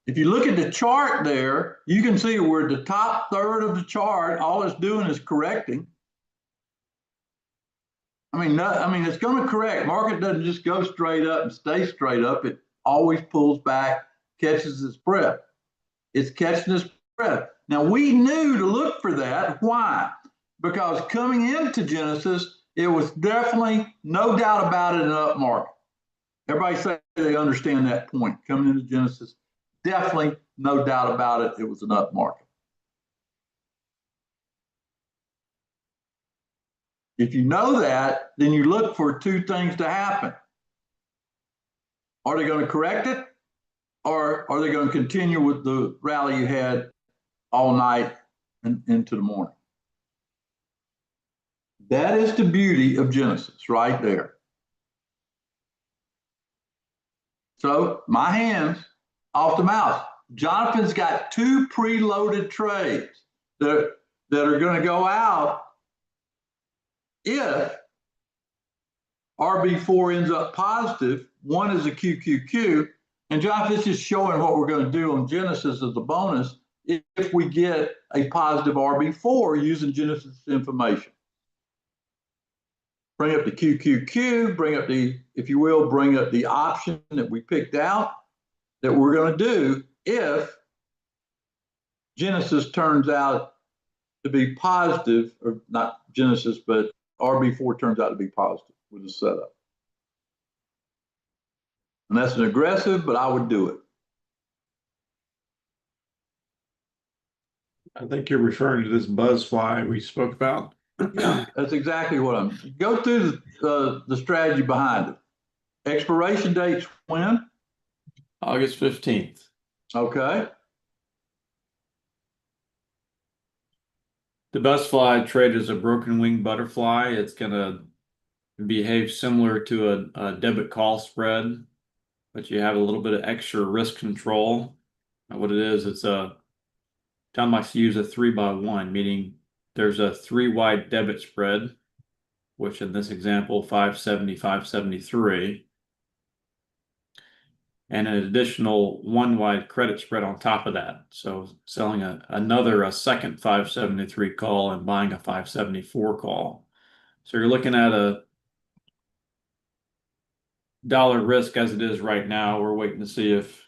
If you look at the chart there, you can see we're at the top third of the chart. All it's doing is correcting. I mean, it's going to correct. Market doesn't just go straight up and stay straight up. It always pulls back, catches its breath. It's catching its breath. Now, we knew to look for that. Why? Because coming into Genesis, it was definitely, no doubt about it, an up market. Everybody say they understand that point. Coming into Genesis, definitely, no doubt about it, it was an up market. If you know that, then you look for two things to happen. Are they going to correct it? Or are they going to continue with the rally you had all night and into the morning? That is the beauty of Genesis right there. So my hands off the mouse. Jonathan's got two preloaded trades that are going to go out if RB4 ends up positive. One is a QQQ. And Jonathan's just showing what we're going to do on Genesis as a bonus if we get a positive RB4 using Genesis information. Bring up the QQQ, bring up the, if you will, bring up the option that we picked out that we're going to do if Genesis turns out to be positive, or not Genesis, but RB4 turns out to be positive with the setup. And that's an aggressive, but I would do it. I think you're referring to this BuzzFly we spoke about. Yeah, that's exactly what I'm. Go through the strategy behind it. Expiration date's when? August 15th. Okay. The BuzzFly trade is a broken wing butterfly. It's going to behave similar to a debit call spread, but you have a little bit of extra risk control. And what it is, it's a Tom likes to use a 3x1, meaning there's a 3 wide debit spread, which in this example, 570, 573, and an additional 1 wide credit spread on top of that. So selling a second 573 call and buying a 574 call. So you're looking at a dollar risk as it is right now. We're waiting to see if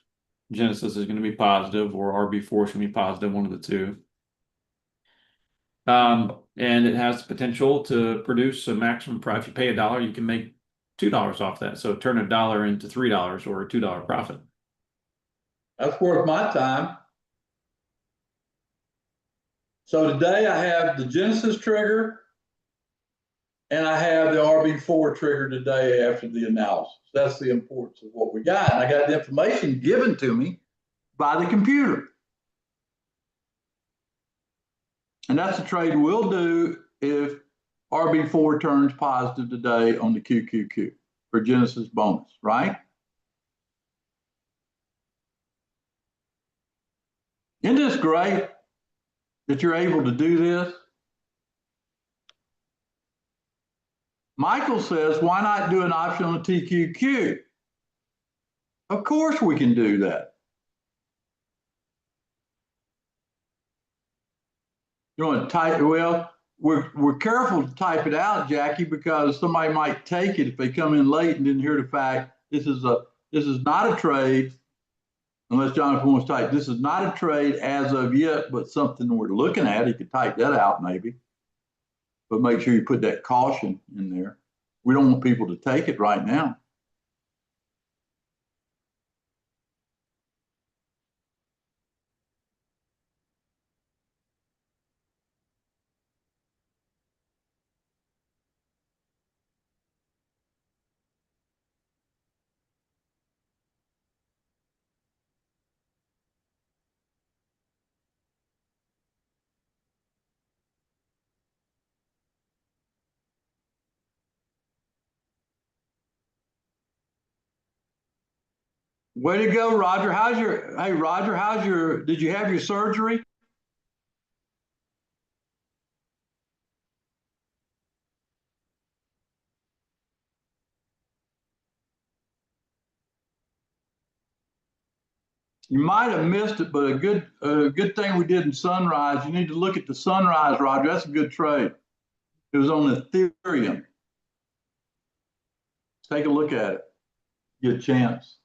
Genesis is going to be positive or RB4 is going to be positive, one of the two. And it has the potential to produce a maximum price. If you pay $1, you can make $2 off that. So turn $1 into $3 or a $2 profit. That's worth my time. So today I have the Genesis trigger and I have the RB4 trigger today after the analysis. That's the importance of what we got. And I got the information given to me by the computer. And that's the trade we'll do if RB4 turns positive today on the QQQ for Genesis bonus, right? Isn't this great that you're able to do this? Michael says, why not do an option on TQQ? Of course we can do that. You want to type, well, we're careful to type it out, Jackie, because somebody might take it if they come in late and didn't hear the fact this is not a trade, unless Jonathan wants to type, this is not a trade as of yet, but something we're looking at. He could type that out maybe. But make sure you put that caution in there. We don't want people to take it right now. Way to go, Roger. Roger, did you have your surgery? You might have missed it, but a good thing we did in Sunrise. You need to look at the Sunrise, Roger. That's a good trade. It was on Ethereum. Take a look at it. Get a chance.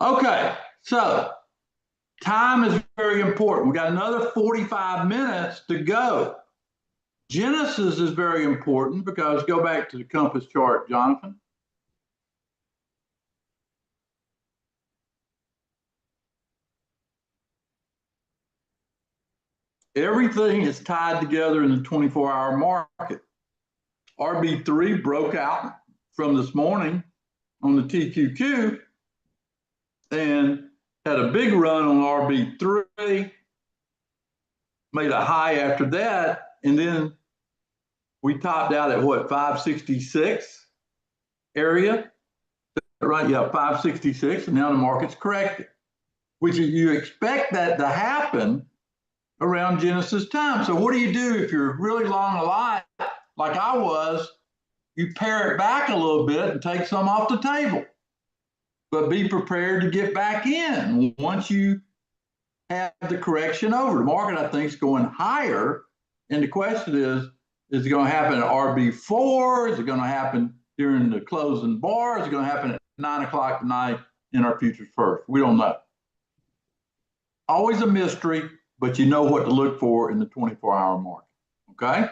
Okay, so time is very important. We got another 45 minutes to go. Genesis is very important because go back to the compass chart, Jonathan. Everything is tied together in the 24-hour market. RB3 broke out from this morning on the TQQ and had a big run on RB3, made a high after that, and then we topped out at what, 566 area? Right, yeah, 566, and now the market's corrected, which you expect that to happen around Genesis time. So what do you do if you're really long alive, like I was? You pare it back a little bit and take some off the table, but be prepared to get back in once you have the correction over. The market, I think, is going higher, and the question is it going to happen at RB4? Is it going to happen during the closing bar? Is it going to happen at 9 o'clock tonight in our futures first? We don't know. Always a mystery, but you know what to look for in the 24-hour market, okay?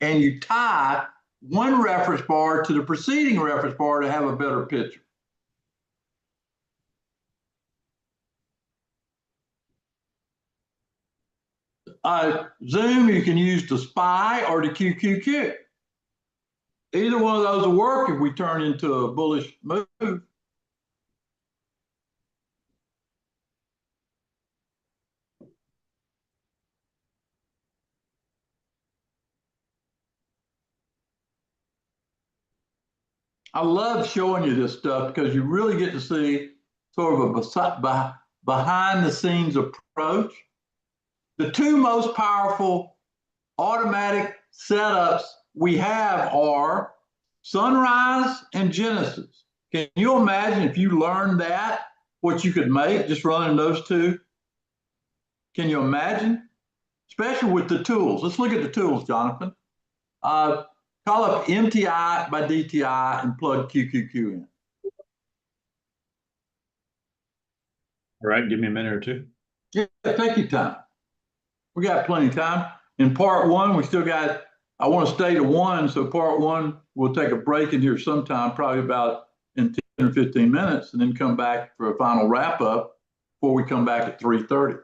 And you tie one reference bar to the preceding reference bar to have a better picture. Zoom, you can use the SPY or the QQQ. Either one of those will work if we turn into a bullish move. I love showing you this stuff because you really get to see sort of a behind the scenes approach. The two most powerful automatic setups we have are Sunrise and Genesis. Can you imagine if you learned that, what you could make just running those two? Can you imagine? Especially with the tools. Let's look at the tools, Jonathan. Call up MTI by DTI and plug QQQ in. All right, give me a minute or two. Yeah, take your time. We got plenty of time. In part one, we still got, I want to stay to one, so part one, we'll take a break in here sometime, probably about in 10 or 15 minutes, and then come back for a final wrap up before we come back at 3:30.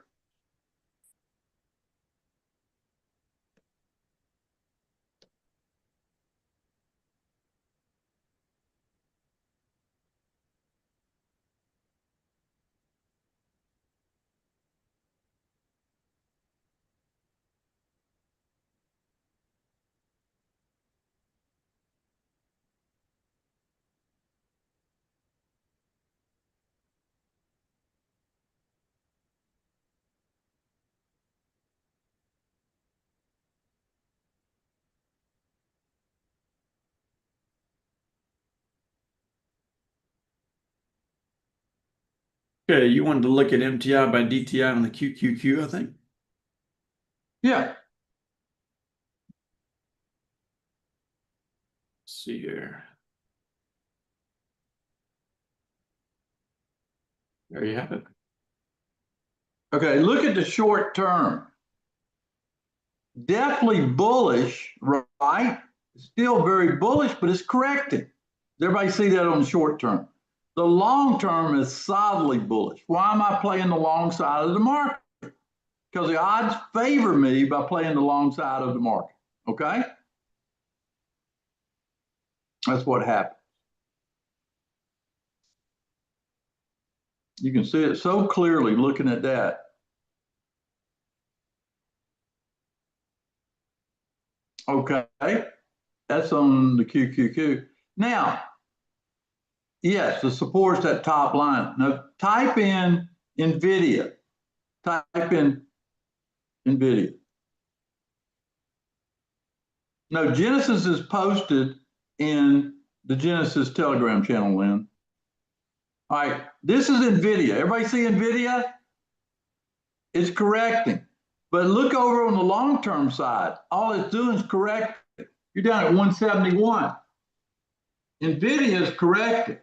Okay, you wanted to look at MTI by DTI on the QQQ, I think. Yeah. Let's see here. There you have it. Okay, look at the short term. Definitely bullish, right? Still very bullish, but it's correcting. Does everybody see that on the short term? The long term is solidly bullish. Why am I playing the long side of the market? Because the odds favor me by playing the long side of the market. Okay? That's what happened. You can see it so clearly looking at that. Okay, that's on the QQQ. Now, yes, the support's that top line. Now, type in NVIDIA. Type in NVIDIA. No, Genesis is posted in the Genesis Telegram channel, Lynn. All right, this is NVIDIA. Everybody see NVIDIA? It's correcting. But look over on the long-term side. All it's doing is correcting. You're down at 171. NVIDIA is correcting.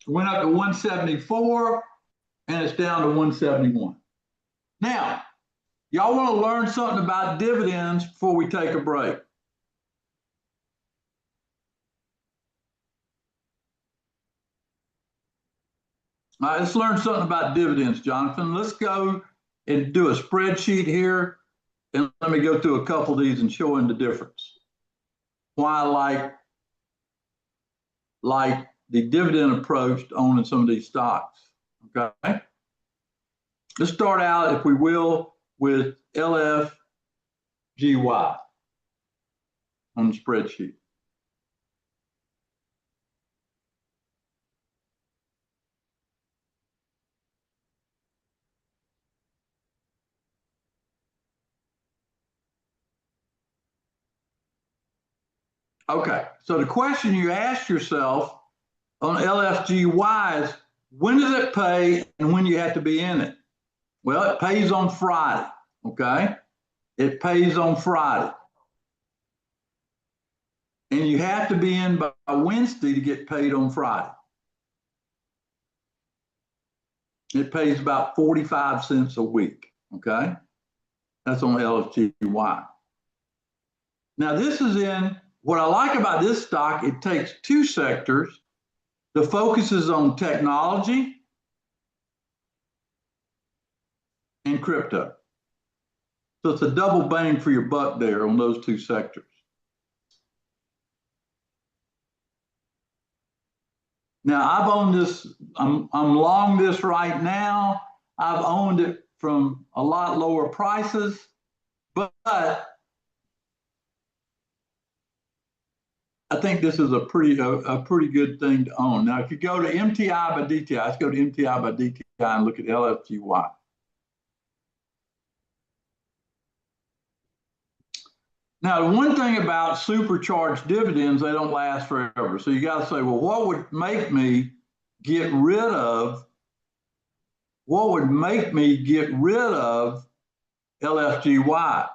Went up to 174, and it's down to 171. Now, y'all want to learn something about dividends before we take a break? All right, let's learn something about dividends, Jonathan. Let's go and do a spreadsheet here, and let me go through a couple of these and show them the difference. Why I like the dividend approach to owning some of these stocks. Okay. Let's start out, if we will, with LFGY on the spreadsheet. Okay, so the question you ask yourself on LFGY is, when does it pay and when you have to be in it? Well, it pays on Friday, okay? It pays on Friday. And you have to be in by Wednesday to get paid on Friday. It pays about 45 cents a week, okay? That's on LFGY. Now, this is in, what I like about this stock, it takes two sectors. The focus is on technology and crypto. So it's a double bang for your buck there on those two sectors. Now, I've owned this, I'm long this right now. I've owned it from a lot lower prices, but I think this is a pretty good thing to own. Now, if you go to MTI by DTI, let's go to MTI by DTI and look at LFGY. Now, the one thing about supercharged dividends, they don't last forever. So you got to say, well, what would make me get rid of LFGY?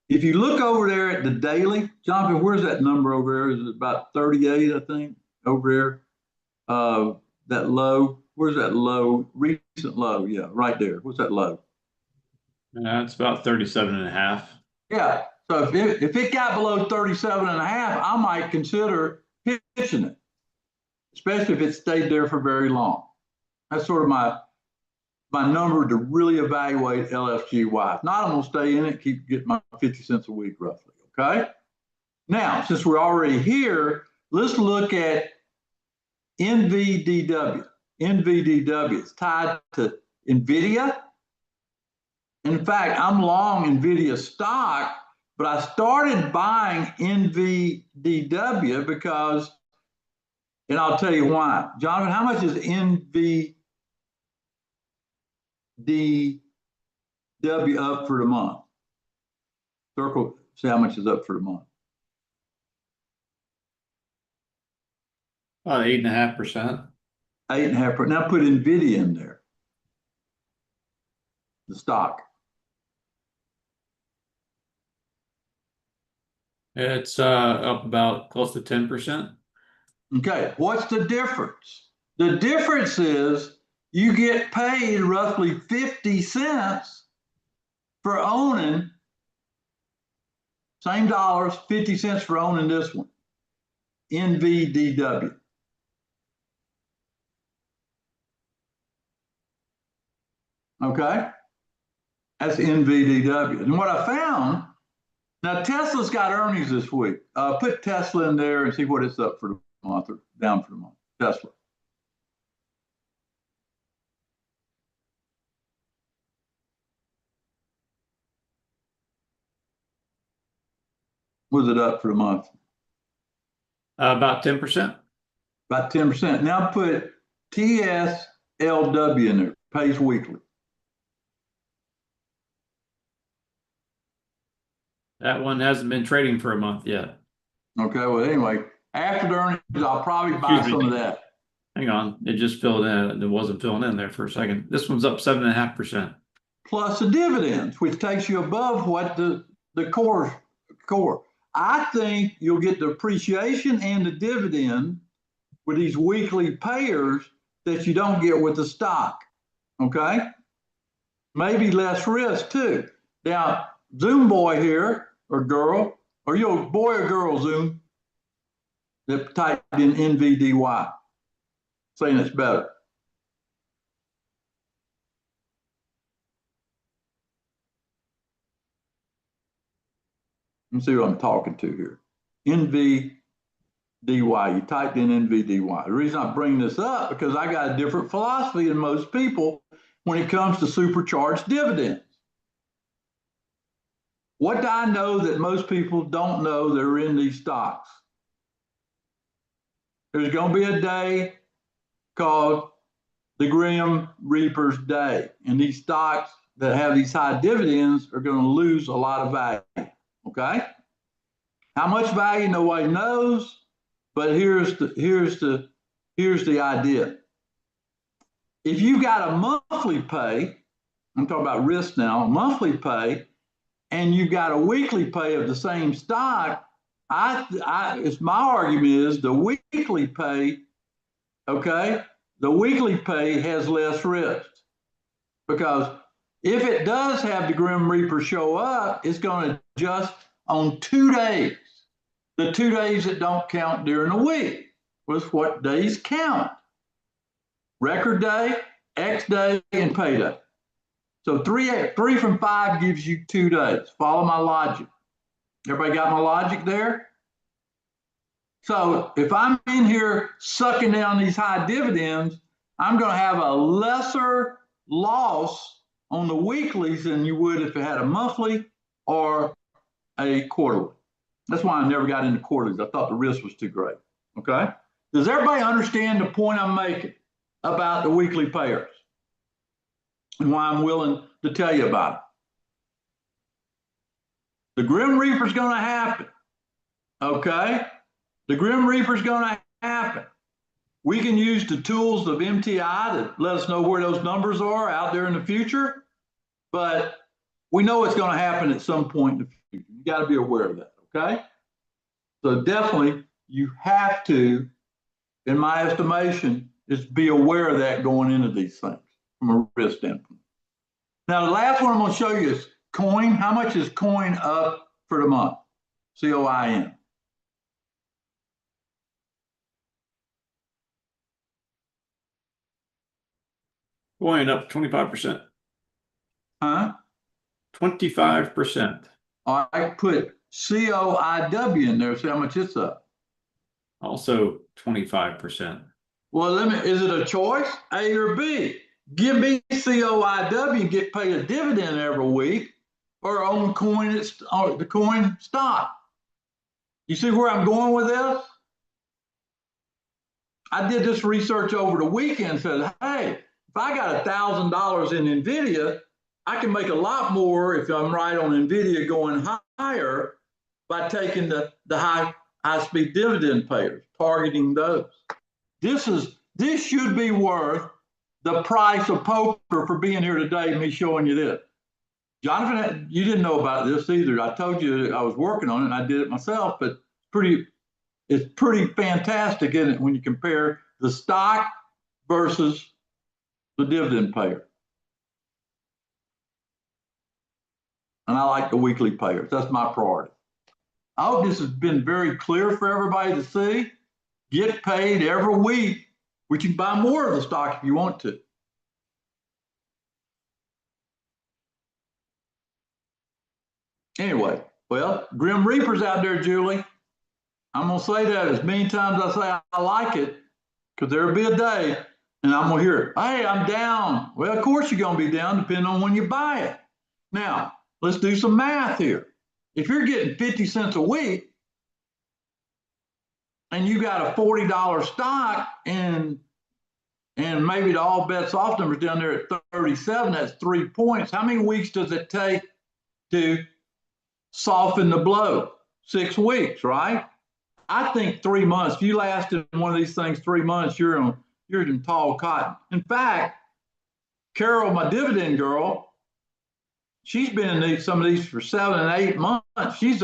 If you look over there at the daily, Jonathan, where's that number over there? Is it about 38, I think, over there? That low, where's that low? Recent low, yeah, right there. What's that low? It's about 37.5. Yeah, So if it got below 37.5, I might consider pitching it, especially if it stayed there for very long. That's sort of my number to really evaluate LFGY. If not, I'm gonna stay in it, keep getting my 50 cents a week roughly, okay? Now, since we're already here, let's look at NVDW. NVDW is tied to NVIDIA. In fact, I'm long NVIDIA stock, but I started buying NVDW because, and I'll tell you why. Jonathan, how much is NVDW up for the month? Circle, see how much is up for the month. About 8.5%. 8.5%. Now put NVIDIA in there, the stock. It's up about close to 10%. Okay, what's the difference? The difference is you get paid roughly 50 cents for owning, same dollars, 50 cents for owning this one, NVDW. Okay, that's NVDW. And what I found, now Tesla's got earnings this week. Put Tesla in there and see what it's up for the month or down for the month. Tesla. Was it up for the month? About 10%. About 10%. Now put TSLW in there, pays weekly. That one hasn't been trading for a month yet. Okay, well, anyway, after the earnings, I'll probably buy some of that. Hang on, it just filled in. It wasn't filling in there for a second. This one's up 7.5%. Plus the dividends, which takes you above what the core. I think you'll get the appreciation and the dividend with these weekly payers that you don't get with the stock. Okay, maybe less risk too. Now, Zoom boy here or girl, or you boy or girl Zoom that typed in NVDY, saying it's better. Let me see what I'm talking to here. NVDY, you typed in NVDY. The reason I bring this up because I got a different philosophy than most people when it comes to supercharged dividends. What do I know that most people don't know that are in these stocks? There's going to be a day called the Grim Reaper's Day. And these stocks that have these high dividends are going to lose a lot of value. Okay? How much value, nobody knows. But here's the idea. If you got a monthly pay, I'm talking about risk now, monthly pay, and you got a weekly pay of the same stock, it's my argument is the weekly pay, okay, the weekly pay has less risk because if it does have the Grim Reaper show up, it's going to adjust on 2 days. The 2 days that don't count during the week was what days count. Record day, X day, and payday. So 3 from 5 gives you 2 days. Follow my logic. Everybody got my logic there? So if I'm in here sucking down these high dividends, I'm going to have a lesser loss on the weeklies than you would if it had a monthly or a quarterly. That's why I never got into quarterlies. I thought the risk was too great. Okay? Does everybody understand the point I'm making about the weekly payers and why I'm willing to tell you about it? The Grim Reaper's going to happen. Okay? The Grim Reaper's going to happen. We can use the tools of MTI to let us know where those numbers are out there in the future, but we know it's going to happen at some point in the future. You got to be aware of that, okay? So definitely you have to, in my estimation, is be aware of that going into these things from a risk standpoint. Now, the last one I'm going to show you is coin. How much is coin up for the month. COIN. Going up 25%. Huh? 25%. I put COIW in there, see how much it's up. Also 25%. Well, is it a choice, A or B? Give me COIW and get paid a dividend every week, or own the coin stock. You see where I'm going with this? I did this research over the weekend and said, hey, if I got $1,000 in NVIDIA, I can make a lot more if I'm right on NVIDIA going higher by taking the high-speed dividend payers, targeting those. This should be worth the price of poker for being here today, me showing you this. Jonathan, you didn't know about this either. I told you I was working on it and I did it myself, but it's pretty fantastic, isn't it, when you compare the stock versus the dividend payer. And I like the weekly payers. That's my priority. I hope this has been very clear for everybody to see. Get paid every week, which you can buy more of the stock if you want to. Anyway, well, Grim Reaper's out there, Julie. I'm going to say that as many times as I say I like it, because there'll be a day and I'm going to hear, hey, I'm down. Well, of course you're going to be down depending on when you buy it. Now, let's do some math here. If you're getting 50 cents a week and you got a $40 stock and maybe the all bets off numbers down there at 37, that's 3 points. How many weeks does it take to soften the blow? 6 weeks, right? I think 3 months. If you last in one of these things 3 months, you're in tall cotton. In fact, Carol, my dividend girl, she's been in some of these for 7 and 8 months. She's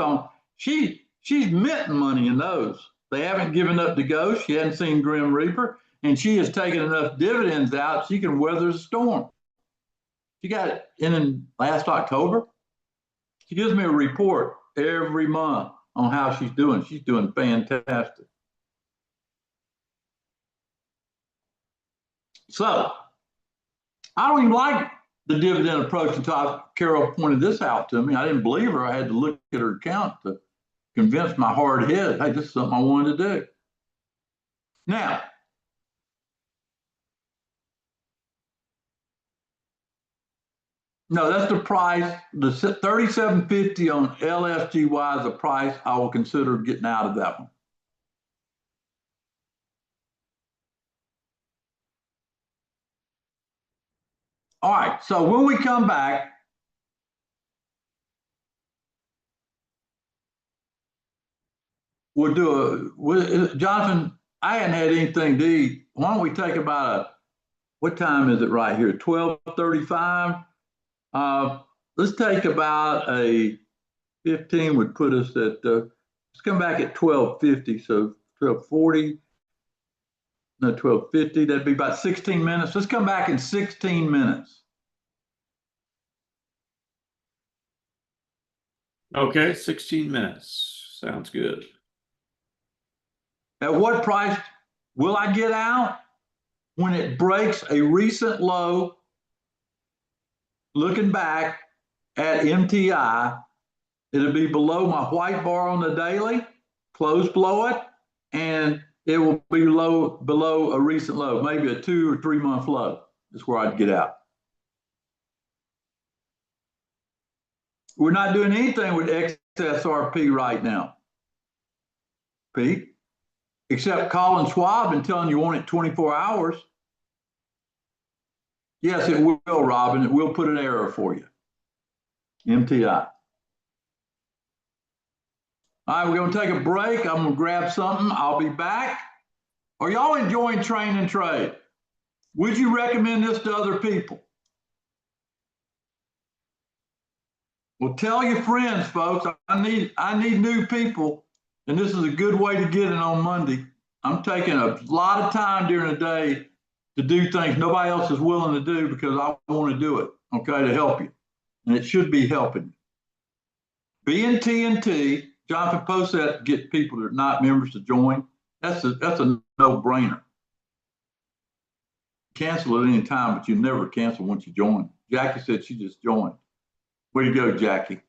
minting money in those. They haven't given up the ghost. She hadn't seen Grim Reaper, and she has taken enough dividends out she can weather the storm. She got it in last October. She gives me a report every month on how she's doing. She's doing fantastic. So I don't even like the dividend approach until Carol pointed this out to me. I didn't believe her. I had to look at her account to convince my hard head, hey, this is something I wanted to do. Now, no, that's the price. The $37.50 on LSGY is the price I will consider getting out of that one. All right, so when we come back, we'll do Jonathan, I hadn't had anything to eat. Why don't we take about what time is it right here? 12:35. Let's take about a 15 would put us at, let's come back at 12:50. So 12:40, no, 12:50, that'd be about 16 minutes. Let's come back in 16 minutes. Okay, 16 minutes. Sounds good. At what price will I get out? When it breaks a recent low, looking back at MTI, it'll be below my white bar on the daily, close below it, and it will be below a recent low, maybe a 2 or 3 month low. That's where I'd get out. We're not doing anything with XSRP right now, Pete, except calling Schwab and telling you want it 24 hours. Yes, it will, Robin. It will put an error for you. MTI. All right, we're going to take a break. I'm going to grab something. I'll be back. Are y'all enjoying Train and Trade? Would you recommend this to other people? Well, tell your friends, folks. I need new people, and this is a good way to get it on Monday. I'm taking a lot of time during the day to do things nobody else is willing to do because I want to do it, okay, to help you. And it should be helping you. BNT, Jonathan Post said to get people that are not members to join. That's a no-brainer. Cancel at any time, but you never cancel once you join. Jackie said she just joined. Way to go, Jackie.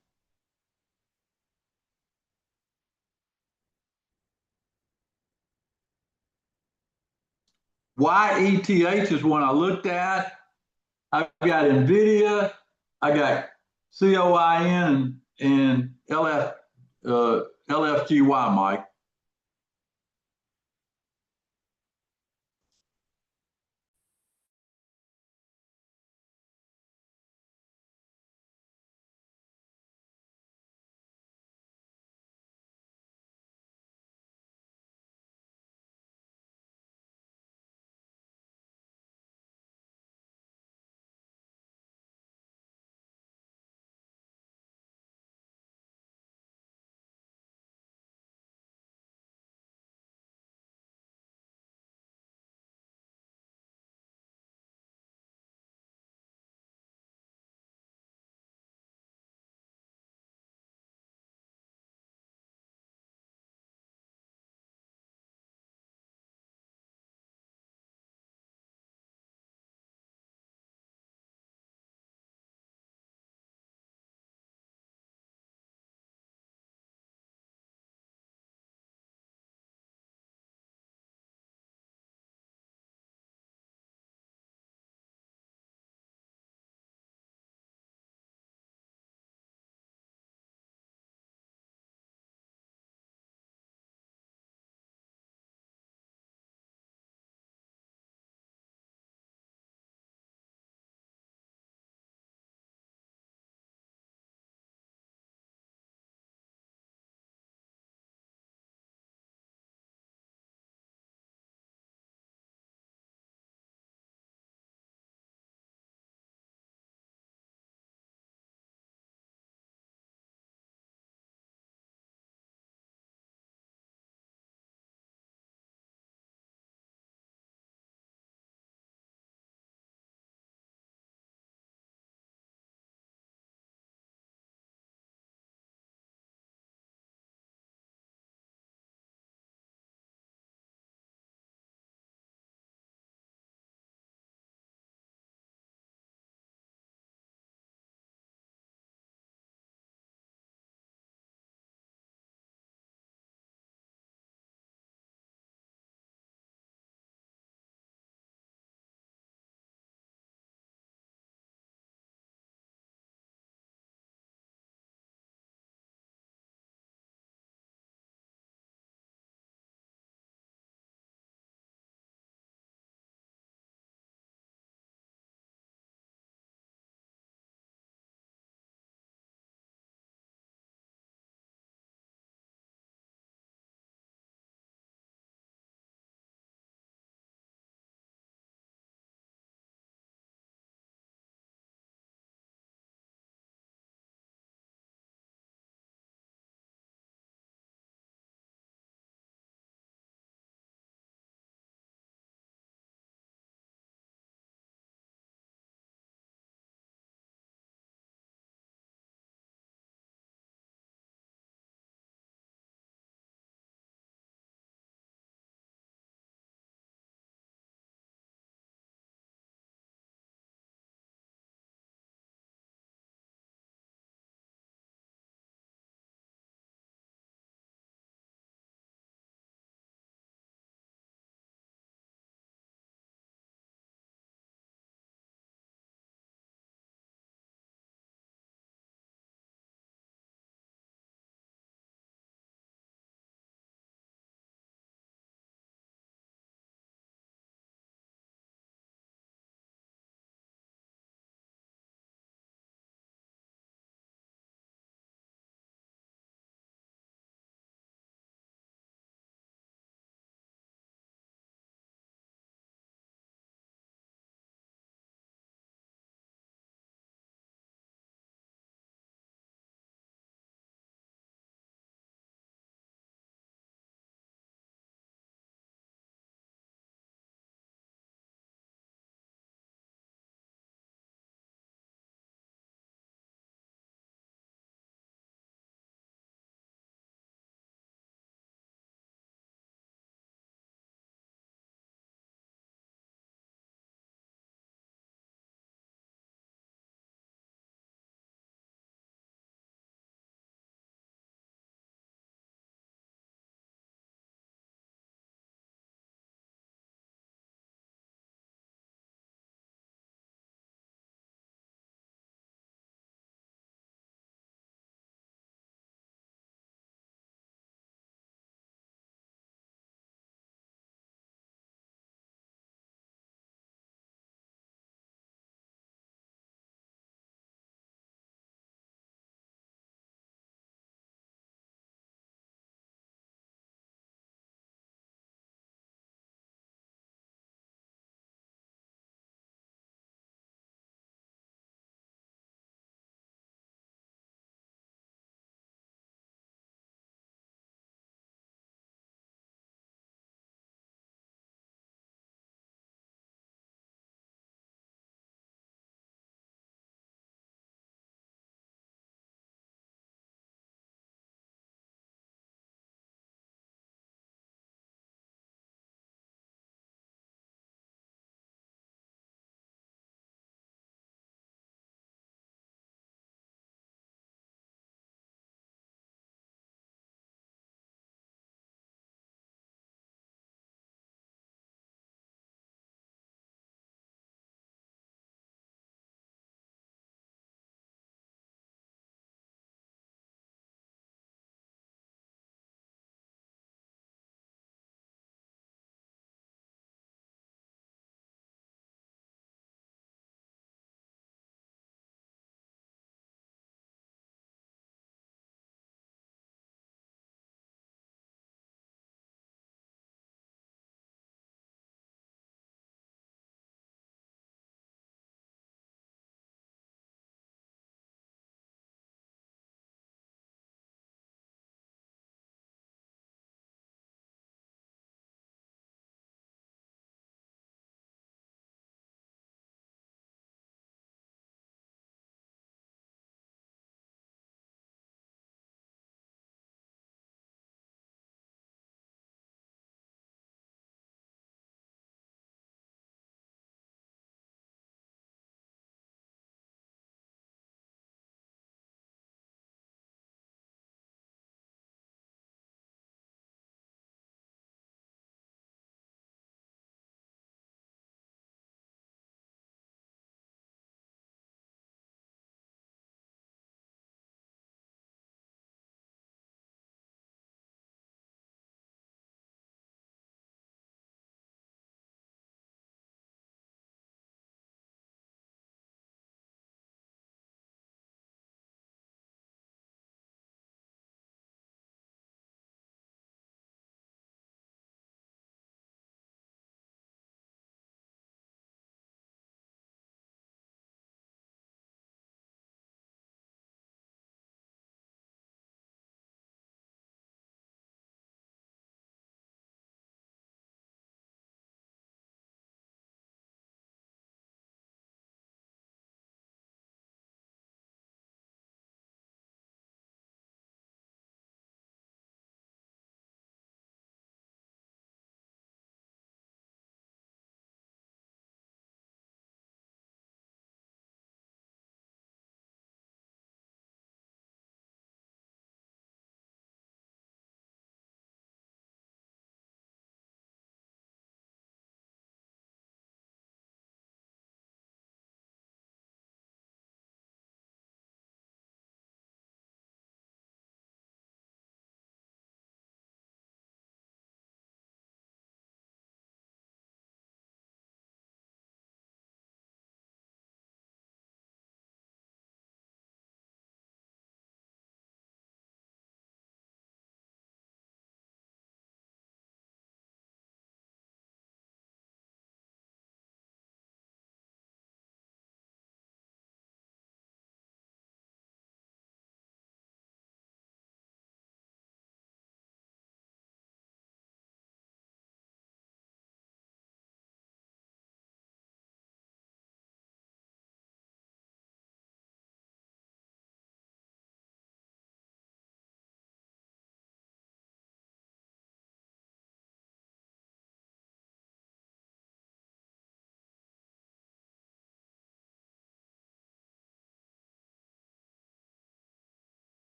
YETH is one I looked at. I've got NVIDIA. I got COIN and LFGY, Mike.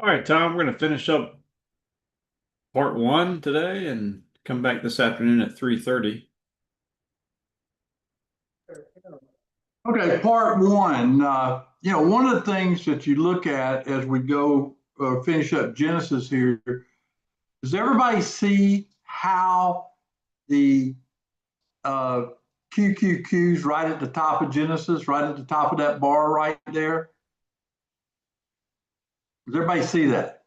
All right, Tom, we're going to finish up part one today and come back this afternoon at 3:30. Okay, part one. One of the things that you look at as we go finish up Genesis here, does everybody see how the QQQ's right at the top of Genesis, right at the top of that bar right there? Does everybody see that?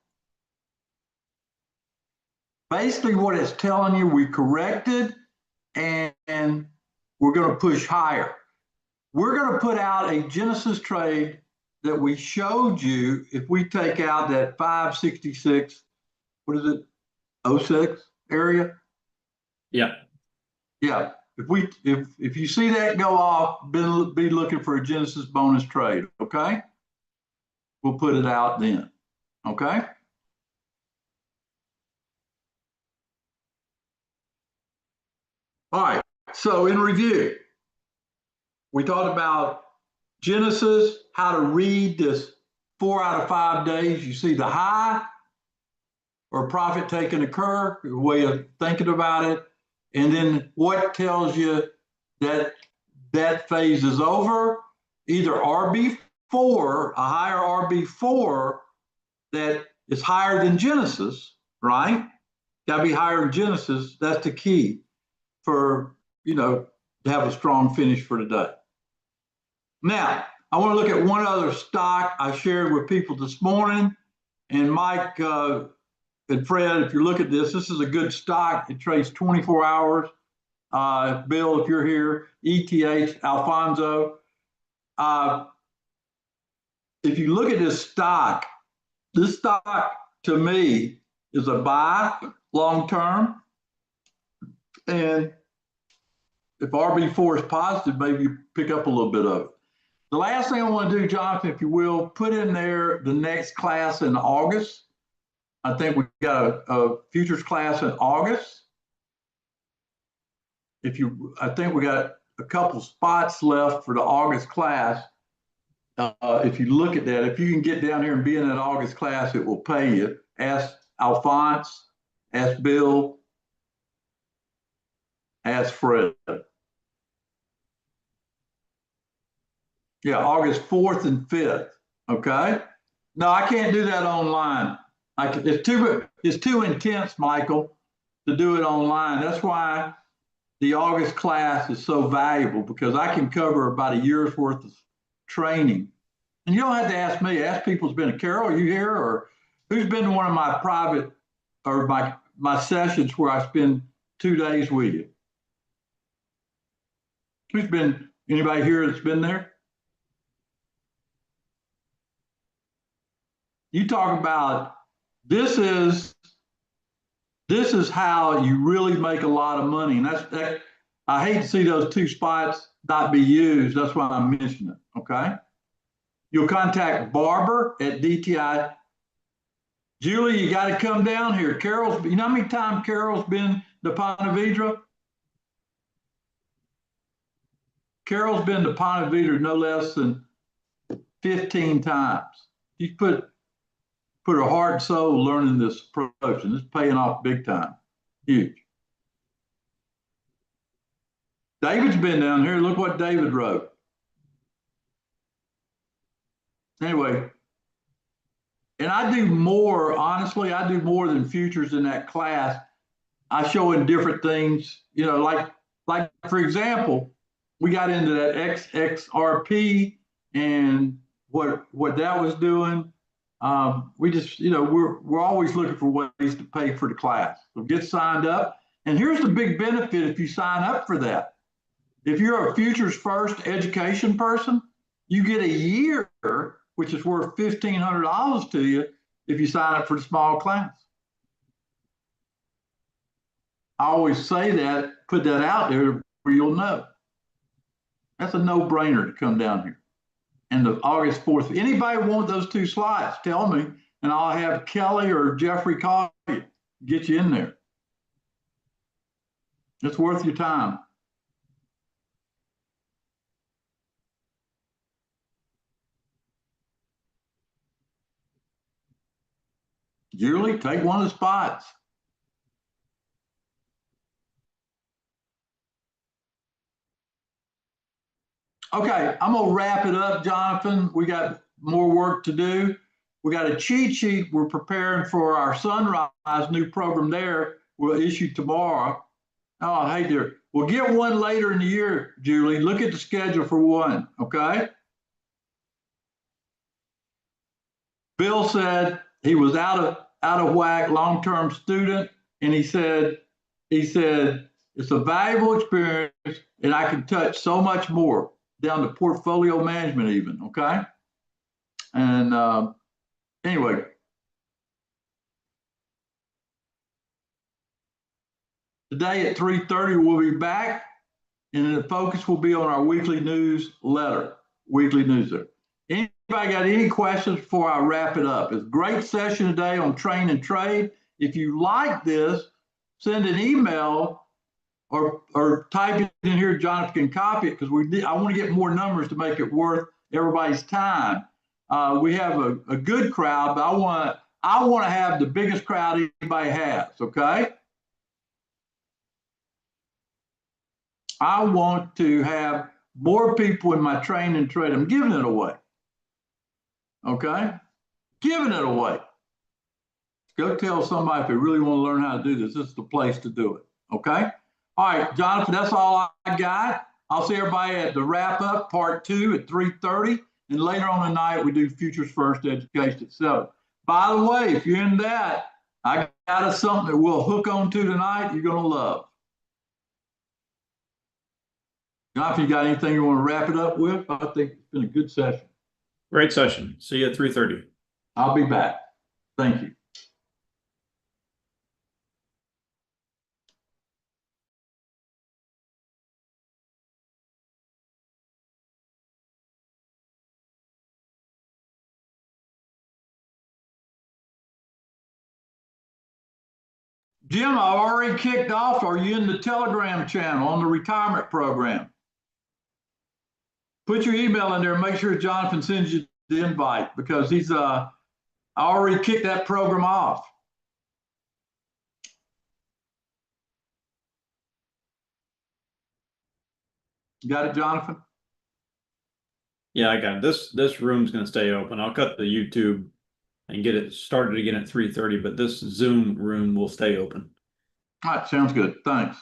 Basically, what it's telling you, we corrected and we're going to push higher. We're going to put out a Genesis trade that we showed you if we take out that 566, what is it, 06 area? Yeah. Yeah. If you see that go off, be looking for a Genesis bonus trade, okay? We'll put it out then, okay? All right, so in review, we talked about Genesis, how to read this 4 out of 5 days. You see the high or profit taking occur, a way of thinking about it. And then what tells you that that phase is over? Either RB4, a higher RB4 that is higher than Genesis, right? Got to be higher than Genesis. That's the key for, to have a strong finish for today. Now, I want to look at one other stock I shared with people this morning. And Mike and Fred, if you look at this is a good stock. It trades 24 hours. Bill, if you're here, ETH, Alfonso. If you look at this stock to me is a buy long term. And if RB4 is positive, maybe you pick up a little bit of it. The last thing I want to do, Jonathan, if you will, put in there the next class in August. I think we got a futures class in August. I think we got a couple spots left for the August class. If you look at that, if you can get down here and be in that August class, it will pay you. Ask Alphonse, ask Bill, ask Fred. Yeah, August 4th and 5th. Okay. No, I can't do that online. It's too intense, Michael, to do it online. That's why the August class is so valuable, because I can cover about a year's worth of training. And you don't have to ask me. Ask people who's been to Carol, are you here? Or who's been to one of my private or my sessions where I spend 2 days with you? Anybody here that's been there? You talk about this is how you really make a lot of money. And I hate to see those 2 spots not be used. That's why I'm mentioning it. Okay. You'll contact Barber at DTI. Julie, you got to come down here. You know how many times Carol's been to Ponte Vedra? Carol's been to Ponte Vedra no less than 15 times. She's put her heart and soul learning this approach, and it's paying off big time. Huge. David's been down here. Look what David wrote. Anyway, and I do more, honestly, I do more than futures in that class. I show in different things, like for example, we got into that XXRP and what that was doing. We just, we're always looking for ways to pay for the class. So get signed up. And here's the big benefit if you sign up for that. If you're a Futures First education person, you get a year, which is worth $1,500 to you if you sign up for the small class. I always say that, put that out there where you'll know. That's a no-brainer to come down here. And the August 4th, anybody want those 2 slides, tell me, and I'll have Kelly or Jeffrey call you, get you in there. It's worth your time. Julie, take one of the spots. Okay, I'm gonna wrap it up, Jonathan. We got more work to do. We got a cheat sheet. We're preparing for our Sunrise new program there. We'll issue tomorrow. Oh, hey dear. We'll get one later in the year, Julie. Look at the schedule for one, okay? Bill said he was out of whack, long-term student, and he said it's a valuable experience, and I can touch so much more, down to portfolio management even, okay? And anyway. Today at 3:30, we'll be back, and the focus will be on our weekly newsletter. Anybody got any questions before I wrap it up? It's a great session today on train and trade. If you like this, send an email or type it in here. Jonathan can copy it, because I want to get more numbers to make it worth everybody's time. We have a good crowd, but I want to have the biggest crowd anybody has, okay? I want to have more people in my train and trade. I'm giving it away. Okay? Giving it away. Go tell somebody if they really want to learn how to do this. This is the place to do it. Okay? All right, Jonathan, that's all I got. I'll see everybody at the wrap up part 2 at 3:30. And later on tonight, we do Futures First Education at 7. By the way, if you're in that, I got us something that we'll hook on to tonight you're going to love. Jonathan, you got anything you want to wrap it up with? I think it's been a good session. Great session. See you at 3:30. I'll be back. Thank you. Jim, I've already kicked off. Are you in the Telegram channel on the retirement program? Put your email in there and make sure Jonathan sends you the invite, because I already kicked that program off. You got it, Jonathan? Yeah, I got it. This room's going to stay open. I'll cut the YouTube and get it started again at 3:30, but this Zoom room will stay open. All right, sounds good. Thanks.